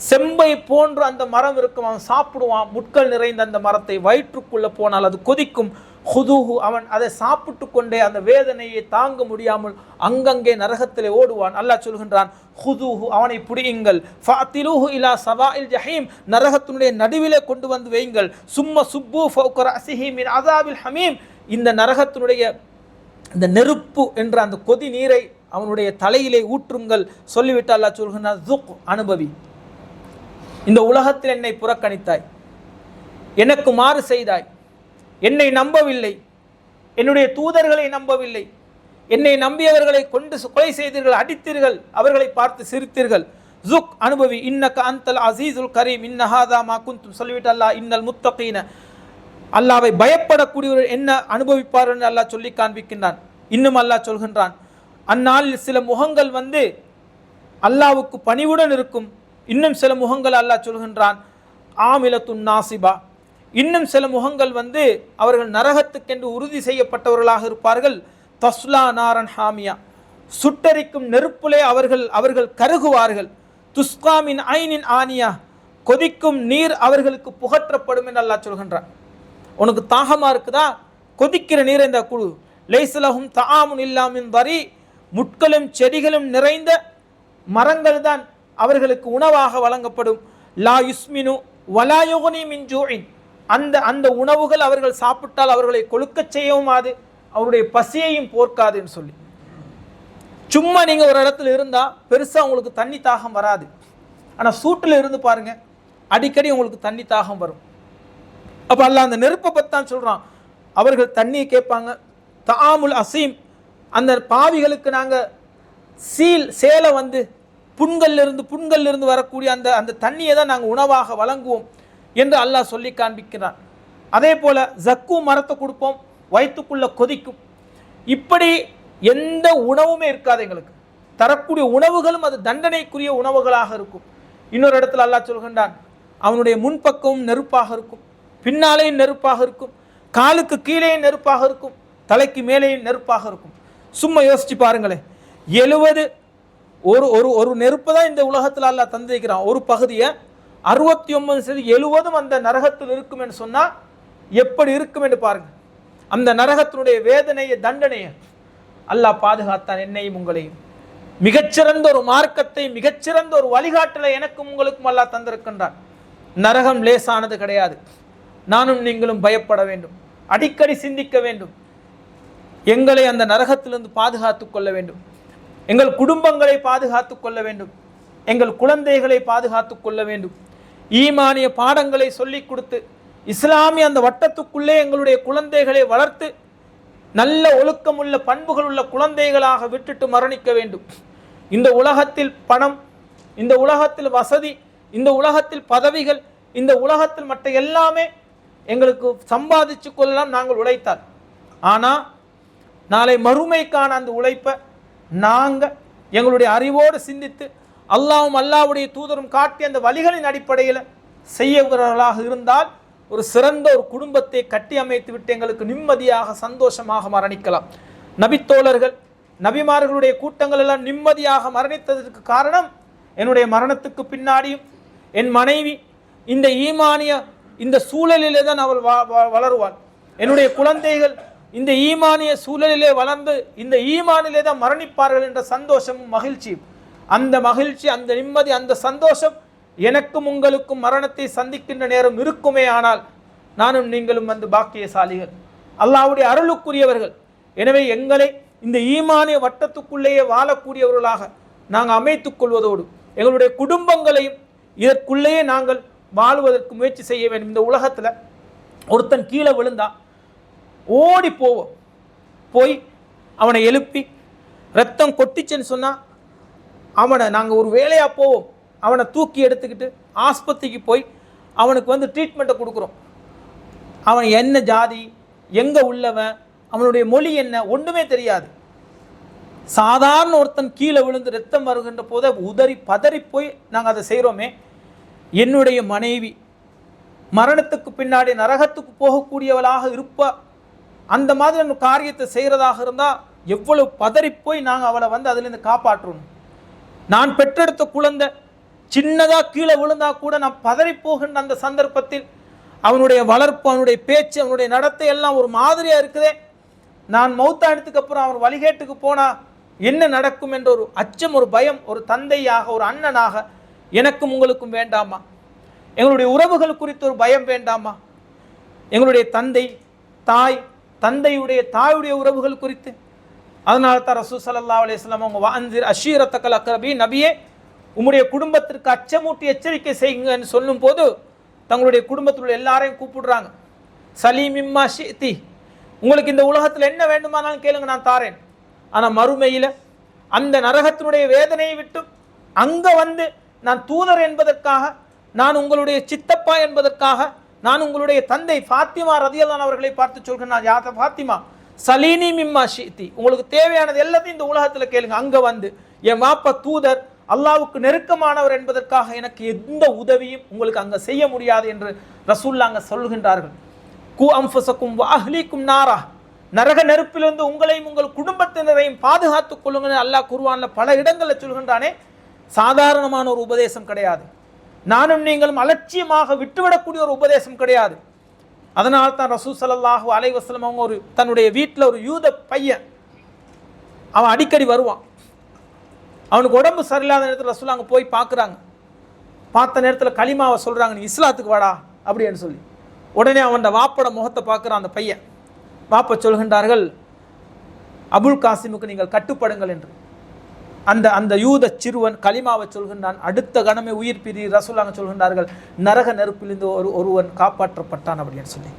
Speaker 2: செம்பை போன்று அந்த மரம் இருக்கும், அவன் சாப்பிடுவான். முட்கள் நிறைந்த அந்த மரத்தை வயிற்றுக்குள்ளே போனால் அது கொதிக்கும். ஹுதூஹு, அவன் அதை சாப்பிட்டு கொண்டே அந்த வேதனையை தாங்க முடியாமல் அங்கங்கே நரகத்திலே ஓடுவான். அல்லாஹ் சொல்கின்றான், ஹுதூஹு, அவனை பிடியுங்கள், ஃபஅத்திலூஹு இலா சவாஇல் ஜஹீம், நரகத்தினுடைய நடுவிலே கொண்டு வந்து வையுங்கள். சும்ம சுப்பு ஃபௌக ரஅஸிஹி மின் அஸாபில் ஹமீம், இந்த நரகத்தினுடைய இந்த நெருப்பு என்ற அந்த கொதி நீரை அவனுடைய தலையிலே ஊற்றுங்கள். சொல்லிவிட்டு அல்லாஹ் சொல்கின்றான், ஸுக், அனுபவி. இந்த உலகத்தில் என்னை புறக்கணித்தாய், எனக்கு மாறு செய்தாய், என்னை நம்பவில்லை, என்னுடைய தூதர்களை நம்பவில்லை, என்னை நம்பியவர்களை கொண்டு கொலை செய்தீர்கள், அடித்தீர்கள், அவர்களை பார்த்து சிரித்தீர்கள். ஸுக், அனுபவி. இன்னக அன்தல் அஸீஸுல் கரீம், இன்ன ஹாதா மா குன்தும், சொல்லிவிட்டு அல்லாஹ் இன்னல் முத்தகீன, அல்லாஹ்வை பயப்படக்கூடியவர்கள் என்ன அனுபவிப்பார்கள் என்று அல்லாஹ் சொல்லி காண்பிக்கின்றான். இன்னும் அல்லாஹ் சொல்கின்றான், அந்நாளில் சில முகங்கள் வந்து அல்லாஹ்வுக்கு பணிவுடன் இருக்கும். இன்னும் சில முகங்கள் அல்லாஹ் சொல்கின்றான், ஆமிலத்துன் நாசிபா, இன்னும் சில முகங்கள் வந்து அவர்கள் நரகத்துக்கென்று உறுதி செய்யப்பட்டவர்களாக இருப்பார்கள். தஸ்லா நாரன் ஹாமியா, சுட்டரிக்கும் நெருப்புலே அவர்கள் கருகுவார்கள். துஸ்காமின் ஐனின் ஆனியா, கொதிக்கும் நீர் அவர்களுக்கு புகற்றப்படும் என்று அல்லாஹ் சொல்கின்றான். உனக்கு தாகமா இருக்குதா, கொதிக்கிற நீர் இந்த குழு. லைஸலஹும் தஆமுன் இல்லா மின் தரி, முட்களும் செடிகளும் நிறைந்த மரங்கள் தான் அவர்களுக்கு உணவாக வழங்கப்படும். லா யுஸ்மினு வலா யுக்னி மின் ஜூஇன், அந்த உணவுகள் அவர்கள் சாப்பிட்டால் அவர்களை கொழுக்கச் செய்யவும் அது அவருடைய பசியையும் போர்க்காதுன்னு சொல்லி. சும்மா நீங்க ஒரு இடத்துல இருந்தா பெருசா உங்களுக்கு தண்ணி தாகம் வராது. ஆனா சூட்டில் இருந்து பாருங்க, அடிக்கடி உங்களுக்கு தண்ணி தாகம் வரும். அப்ப அல்லாஹ் அந்த நெருப்பை பத்தான் சொல்றான், அவர்கள் தண்ணியை கேட்பாங்க. தஆமுல் அசீம், அந்த பாவிகளுக்கு நாங்க சேலை வந்து புண்கள்ல இருந்து வரக்கூடிய அந்த தண்ணியை தான் நாங்கள் உணவாக வழங்குவோம் என்று அல்லாஹ் சொல்லி காண்பிக்கிறான். அதே போல ஜக்கூ மரத்தை கொடுப்போம், வயிற்றுக்குள்ள கொதிக்கும். இப்படி எந்த உணவுமே இருக்காது எங்களுக்கு. தரக்கூடிய உணவுகளும் அது தண்டனைக்குரிய உணவுகளாக இருக்கும். இன்னொரு இடத்துல அல்லாஹ் சொல்கின்றான், அவனுடைய முன்பக்கமும் நெருப்பாக இருக்கும், பின்னாலேயும் நெருப்பாக இருக்கும், காலுக்கு கீழேயும் நெருப்பாக இருக்கும், தலைக்கு மேலேயும் நெருப்பாக இருக்கும். சும்மா யோசிச்சு பாருங்களேன், 70 ஒரு நெருப்பு தான் இந்த உலகத்தில் அல்லாஹ் தந்திருக்கிறான். ஒரு பகுதியை 69 70 அந்த நரகத்தில் இருக்கும் என்று சொன்னால் எப்படி இருக்கும் என்று பாருங்க. அந்த நரகத்தினுடைய வேதனையை தண்டனையை அல்லாஹ் பாதுகாத்தான் என்னையும் உங்களையும். மிகச்சிறந்த ஒரு மார்க்கத்தை, மிகச்சிறந்த ஒரு வழிகாட்டலை எனக்கும் உங்களுக்கும் அல்லாஹ் தந்திருக்கின்றான். நரகம் லேசானது கிடையாது. நானும் நீங்களும் பயப்பட வேண்டும், அடிக்கடி சிந்திக்க வேண்டும். எங்களை அந்த நரகத்திலிருந்து பாதுகாத்துக் கொள்ள வேண்டும், எங்கள் குடும்பங்களை பாதுகாத்துக் கொள்ள வேண்டும், எங்கள் குழந்தைகளை பாதுகாத்துக் கொள்ள வேண்டும். ஈமானிய பாடங்களை சொல்லிக் கொடுத்து இஸ்லாமிய அந்த வட்டத்துக்குள்ளே எங்களுடைய குழந்தைகளை வளர்த்து நல்ல ஒழுக்கமுள்ள பண்புகள் உள்ள குழந்தைகளாக விட்டுட்டு மரணிக்க வேண்டும். இந்த உலகத்தில் பணம், இந்த உலகத்தில் வசதி, இந்த உலகத்தில் பதவிகள், இந்த உலகத்தில் மற்ற எல்லாமே எங்களுக்கு சம்பாதிச்சு கொள்ளலாம் நாங்கள் உழைத்தால். ஆனால் நாளை மறுமைக்கான அந்த உழைப்பை நாங்கள் எங்களுடைய அறிவோடு சிந்தித்து அல்லாஹ்வும் அல்லாஹ்வுடைய தூதரும் காட்டிய அந்த வழிகளின் அடிப்படையில் செய்யவர்களாக இருந்தால் ஒரு சிறந்த ஒரு குடும்பத்தை கட்டி அமைத்து விட்டு எங்களுக்கு நிம்மதியாக சந்தோஷமாக மரணிக்கலாம். நபித்தோழர்கள், நபிமார்களுடைய கூட்டங்கள் எல்லாம் நிம்மதியாக மரணித்ததற்கு காரணம், என்னுடைய மரணத்துக்கு பின்னாடியும் என் மனைவி இந்த ஈமானிய இந்த சூழலிலே தான் அவள் வளருவாள். என்னுடைய குழந்தைகள் இந்த ஈமானிய சூழலிலே வளர்ந்து இந்த ஈமானிலே தான் மரணிப்பார்கள் என்ற சந்தோஷமும் மகிழ்ச்சியும், அந்த மகிழ்ச்சி, அந்த நிம்மதி, அந்த சந்தோஷம் எனக்கும் உங்களுக்கும் மரணத்தை சந்திக்கின்ற நேரம் இருக்குமே ஆனால் நானும் நீங்களும் வந்து பாக்கியசாலிகள், அல்லாஹ்வுடைய அருளுக்குரியவர்கள். எனவே எங்களை இந்த ஈமானிய வட்டத்துக்குள்ளேயே வாழக்கூடியவர்களாக நாங்கள் அமைத்துக் கொள்வதோடு எங்களுடைய குடும்பங்களையும் இதற்குள்ளேயே நாங்கள் வாழ்வதற்கு முயற்சி செய்ய வேண்டும். இந்த உலகத்தில் ஒருத்தன் கீழே விழுந்தா ஓடி போவோம், போய் அவனை எழுப்பி ரத்தம் கொட்டிச்சுன்னு சொன்னால் அவனை நாங்கள் ஒரு வேலையாக போவோம், அவனை தூக்கி எடுத்துக்கிட்டு ஆஸ்பத்திரிக்கு போய் அவனுக்கு வந்து ட்ரீட்மெண்ட்டை கொடுக்குறோம். அவன் என்ன ஜாதி, எங்கே உள்ளவன், அவனுடைய மொழி என்ன, ஒன்றுமே தெரியாது. சாதாரண ஒருத்தன் கீழே விழுந்து ரத்தம் வருகின்ற போது உதறி பதறி போய் நாங்கள் அதை செய்கிறோமே. என்னுடைய மனைவி மரணத்துக்கு பின்னாடி நரகத்துக்கு போகக்கூடியவளாக இருப்பா, அந்த மாதிரி காரியத்தை செய்கிறதாக இருந்தால் எவ்வளவு பதறி போய் நாங்கள் அவளை வந்து அதிலிருந்து காப்பாற்றணும். நான் பெற்றெடுத்த குழந்தை சின்னதாக கீழே விழுந்தா கூட நான் பதறி போகின்ற அந்த சந்தர்ப்பத்தில் அவனுடைய வளர்ப்பு, அவனுடைய பேச்சு, அவனுடைய நடத்தை எல்லாம் ஒரு மாதிரியாக இருக்குதே. நான் மௌத்தானத்துக்கு அப்புறம் அவன் வழிகேட்டுக்கு போனால் என்ன நடக்கும் என்ற ஒரு அச்சம், ஒரு பயம், ஒரு தந்தையாக, ஒரு அண்ணனாக எனக்கும் உங்களுக்கும் வேண்டாமா? எங்களுடைய உறவுகள் குறித்து ஒரு பயம் வேண்டாமா? எங்களுடைய தந்தை, தாய், தந்தையுடைய தாயுடைய உறவுகள் குறித்து. அதனால தான் ரசூல் ஸல்லல்லாஹு அலைஹி வஸல்லம் அவங்க வஅன்சிர் அஷீரத்தக்கல் அக்ரபீன், நபியே உம்முடைய குடும்பத்திற்கு அச்சமூட்டி எச்சரிக்கை செய்யுங்கன்னு சொல்லும் போது தங்களுடைய குடும்பத்தில் உள்ள எல்லாரையும் கூப்பிடுறாங்க. சலீமிம்மா ஷித்தி, உங்களுக்கு இந்த உலகத்தில் என்ன வேண்டுமானாலும் கேளுங்க, நான் தாரேன். ஆனால் மறுமையில் அந்த நரகத்தினுடைய வேதனையை விட்டு அங்கே வந்து நான் தூதர் என்பதற்காக, நான் உங்களுடைய சித்தப்பா என்பதற்காக, நான் உங்களுடைய தந்தை ஃபாத்திமா ரதியல்லாஹு அவர்களை பார்த்து சொல்கிறேன், யாத ஃபாத்திமா சலீனி மிம்மா ஷித்தி, உங்களுக்கு தேவையானது எல்லாத்தையும் இந்த உலகத்தில் கேளுங்க. அங்கே வந்து என் வாப்பா தூதர், அல்லாவுக்கு நெருக்கமானவர் என்பதற்காக எனக்கு எந்த உதவியும் உங்களுக்கு அங்கே செய்ய முடியாது என்று ரசூல்லா அங்கே சொல்கின்றார்கள். கு அம்ஃபுஸக்கும் வ அஹ்லீக்கும் நாரா, நரக நெருப்பிலிருந்து உங்களையும் உங்கள் குடும்பத்தினரையும் பாதுகாத்துக் கொள்ளுங்கள் அல்லாஹ் குர்ஆனில் பல இடங்களில் சொல்கின்றானே. சாதாரணமான ஒரு உபதேசம் கிடையாது, நானும் நீங்களும் அலட்சியமாக விட்டுவிடக்கூடிய ஒரு உபதேசம் கிடையாது. அதனால தான் ரசூல் ஸல்லல்லாஹு அலைஹி வஸல்லம் அவங்க ஒரு தன்னுடைய வீட்டில் ஒரு யூத பையன், அவன் அடிக்கடி வருவான். அவனுக்கு உடம்பு சரியில்லாத நேரத்தில் ரசூல் அங்கே போய் பார்க்குறாங்க. பார்த்த நேரத்தில் கலிமாவை சொல்கிறாங்க, நீ இஸ்லாத்துக்கு வாடா அப்படின்னு சொல்லி. உடனே அவன் வாப்போட முகத்தை பார்க்குறான் அந்த பையன். வாப்ப சொல்கின்றார்கள், அபுல் காசிமுக்கு நீங்கள் கட்டுப்படுங்கள் என்று. அந்த அந்த யூத சிறுவன் கலிமாவை சொல்கின்றான். அடுத்த கணமே உயிர் பிரி ரசூலாங்க சொல்கின்றார்கள், நரக நெருப்பிலிருந்து ஒருவன் காப்பாற்றப்பட்டான் அப்படின்னு சொல்லி.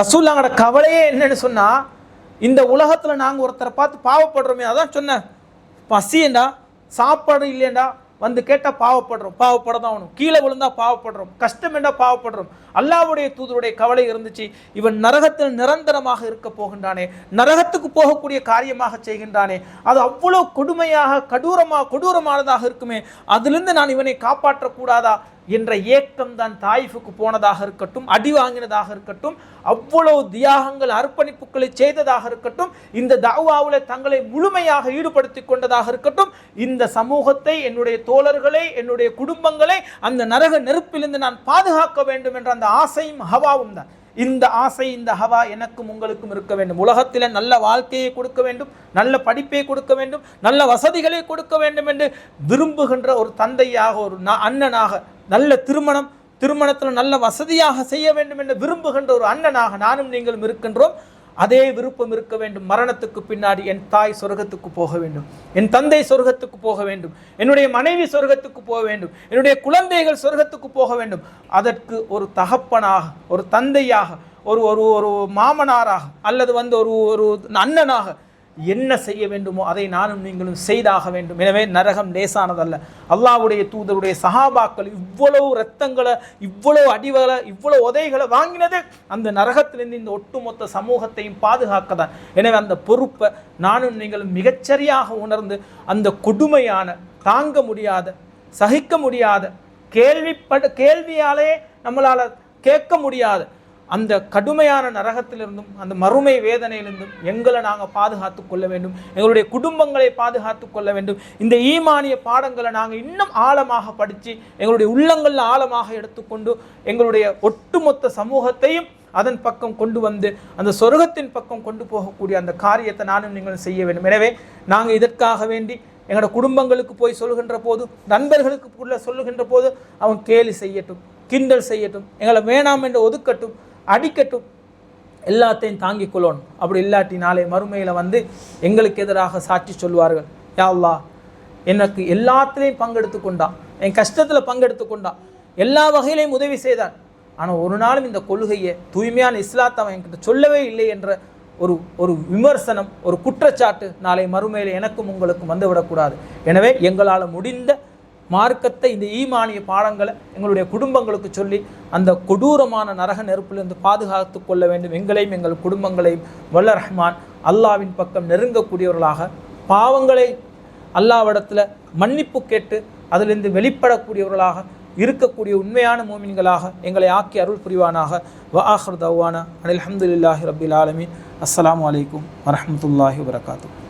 Speaker 2: ரசூலாங்கட கவலையே என்னன்னு சொன்னா, இந்த உலகத்துல நாங்கள் ஒருத்தரை பார்த்து பாவப்படுறோமே. அதான் சொன்னேன், பசியண்டா சாப்பாடு இல்லையண்டா வந்து கேட்டால் பாவப்பட தான் ஆகணும். கீழே விழுந்தா பாவப்படுறோம், கஷ்டம் என்றா பாவப்படுறோம். அல்லாஹ்வுடைய தூதருடைய கவலை இருந்துச்சு, இவன் நரகத்தில் நிரந்தரமாக இருக்க போகின்றானே, நரகத்துக்கு போகக்கூடிய காரியமாக செய்கின்றானே, அது அவ்வளோ கொடுமையாக கொடூரமானதாக இருக்குமே, அதிலிருந்து நான் இவனை காப்பாற்றக்கூடாதா என்ற ஏக்கம் தான் தாயிஃபுக்கு போனதாக இருக்கட்டும், அடி வாங்கினதாக இருக்கட்டும், அவ்வளவு தியாகங்கள் அர்ப்பணிப்புகளை செய்ததாக இருக்கட்டும், இந்த தஅவாவில் தங்களை முழுமையாக ஈடுபடுத்தி கொண்டதாக இருக்கட்டும், இந்த சமூகத்தை, என்னுடைய தோழர்களை, என்னுடைய குடும்பங்களை அந்த நரக நெருப்பிலிருந்து நான் பாதுகாக்க வேண்டும் என்ற அந்த ஆசையும் ஹவாவும் தான். இந்த ஆசை, இந்த ஹவா எனக்கும் உங்களுக்கும் இருக்க வேண்டும். உலகத்தில் நல்ல வாழ்க்கையை கொடுக்க வேண்டும், நல்ல படிப்பை கொடுக்க வேண்டும், நல்ல வசதிகளை கொடுக்க வேண்டும் என்று விரும்புகின்ற ஒரு தந்தையாக, ஒரு அண்ணனாக, நல்ல திருமணத்தில் நல்ல வசதியாக செய்ய வேண்டும் என்று விரும்புகின்ற ஒரு அண்ணனாக நானும் நீங்களும் இருக்கின்றோம். அதே விருப்பம் இருக்க வேண்டும். மரணத்துக்கு பின்னாடி என் தாய் சொர்க்கத்துக்கு போக வேண்டும், என் தந்தை சொர்க்கத்துக்கு போக வேண்டும், என்னுடைய மனைவி சொர்க்கத்துக்கு போக வேண்டும், என்னுடைய குழந்தைகள் சொர்க்கத்துக்கு போக வேண்டும். அதற்கு ஒரு தகப்பனாக, ஒரு தந்தையாக, ஒரு ஒரு மாமனாராக, அல்லது ஒரு அண்ணனாக என்ன செய்ய வேண்டுமோ அதை நானும் நீங்களும் செய்தாக வேண்டும். எனவே நரகம் லேசானதல்ல. அல்லாஹ்வுடைய தூதருடைய சஹாபாக்கள் இவ்வளவு இரத்தங்களை, இவ்வளவு அடிகளை, இவ்வளவு உதைகளை வாங்கினது அந்த நரகத்திலிருந்து இந்த ஒட்டுமொத்த சமூகத்தையும் பாதுகாக்க தான். எனவே அந்த பொறுப்பை நானும் நீங்களும் மிகச்சரியாக உணர்ந்து அந்த கொடுமையான, தாங்க முடியாத, சகிக்க முடியாத, கேள்வியாலே நம்மளால் கேட்க முடியாத அந்த கடுமையான நரகத்திலிருந்தும் அந்த மறுமை வேதனையிலிருந்தும் எங்களை நாங்கள் பாதுகாத்து கொள்ள வேண்டும், எங்களுடைய குடும்பங்களை பாதுகாத்து கொள்ள வேண்டும். இந்த ஈமானிய பாடங்களை நாங்கள் இன்னும் ஆழமாக படித்து எங்களுடைய உள்ளங்களில் ஆழமாக எடுத்துக்கொண்டு எங்களுடைய ஒட்டுமொத்த சமூகத்தையும் அதன் பக்கம் கொண்டு வந்து அந்த சொர்க்கத்தின் பக்கம் கொண்டு போகக்கூடிய அந்த காரியத்தை நானும் நீங்களும் செய்ய வேண்டும். எனவே நாங்கள் இதற்காக வேண்டி எங்களோட குடும்பங்களுக்கு போய் சொல்லுகின்ற போது, நண்பர்களுக்குள்ள சொல்லுகின்ற போது அவன் கேலி செய்யட்டும், கிண்டல் செய்யட்டும், எங்களை வேணாம் என்று ஒதுக்கட்டும், அடிக்கட்டும், எல்லாத்தையும் தாங்கிக் கொள்ளணும். அப்படி இல்லாட்டி நாளை மறுமையில் வந்து எங்களுக்கு எதிராக சாட்சி சொல்வார்கள், யா அல்லாஹ் எனக்கு எல்லாத்திலையும் பங்கெடுத்து கொண்டான், என் கஷ்டத்தில் பங்கெடுத்து கொண்டான், எல்லா வகையிலையும் உதவி செய்தான், ஆனால் ஒரு நாளும் இந்த கொள்கையை தூய்மையான இஸ்லாத்தை அவன் என்கிட்ட சொல்லவே இல்லை என்ற ஒரு விமர்சனம், ஒரு குற்றச்சாட்டு நாளை மறுமையில் எனக்கும் உங்களுக்கும் வந்துவிடக்கூடாது. எனவே எங்களால் முடிந்த மார்க்கத்தை, இந்த ஈமானிய பாடங்களை எங்களுடைய குடும்பங்களுக்கு சொல்லி அந்த கொடூரமான நரக நெருப்பிலிருந்து பாதுகாத்து கொள்ள வேண்டும். எங்களையும் எங்கள் குடும்பங்களையும் வல்ல ரஹ்மான் அல்லாவின் பக்கம் நெருங்கக்கூடியவர்களாக, பாவங்களை அல்லாவிடத்தில் மன்னிப்பு கேட்டு அதிலிருந்து வெளிப்படக்கூடியவர்களாக இருக்கக்கூடிய உண்மையான மோமின்களாக எங்களை ஆக்கி அருள் புரிவானாக. வ ஆஹிர் தஅவானா அனில் ஹம்துலில்லாஹி ரப்பில் ஆலமீன். அஸ்ஸலாமு அலைக்கும் வரஹ்மத்துல்லாஹி வபரகாத்துஹு.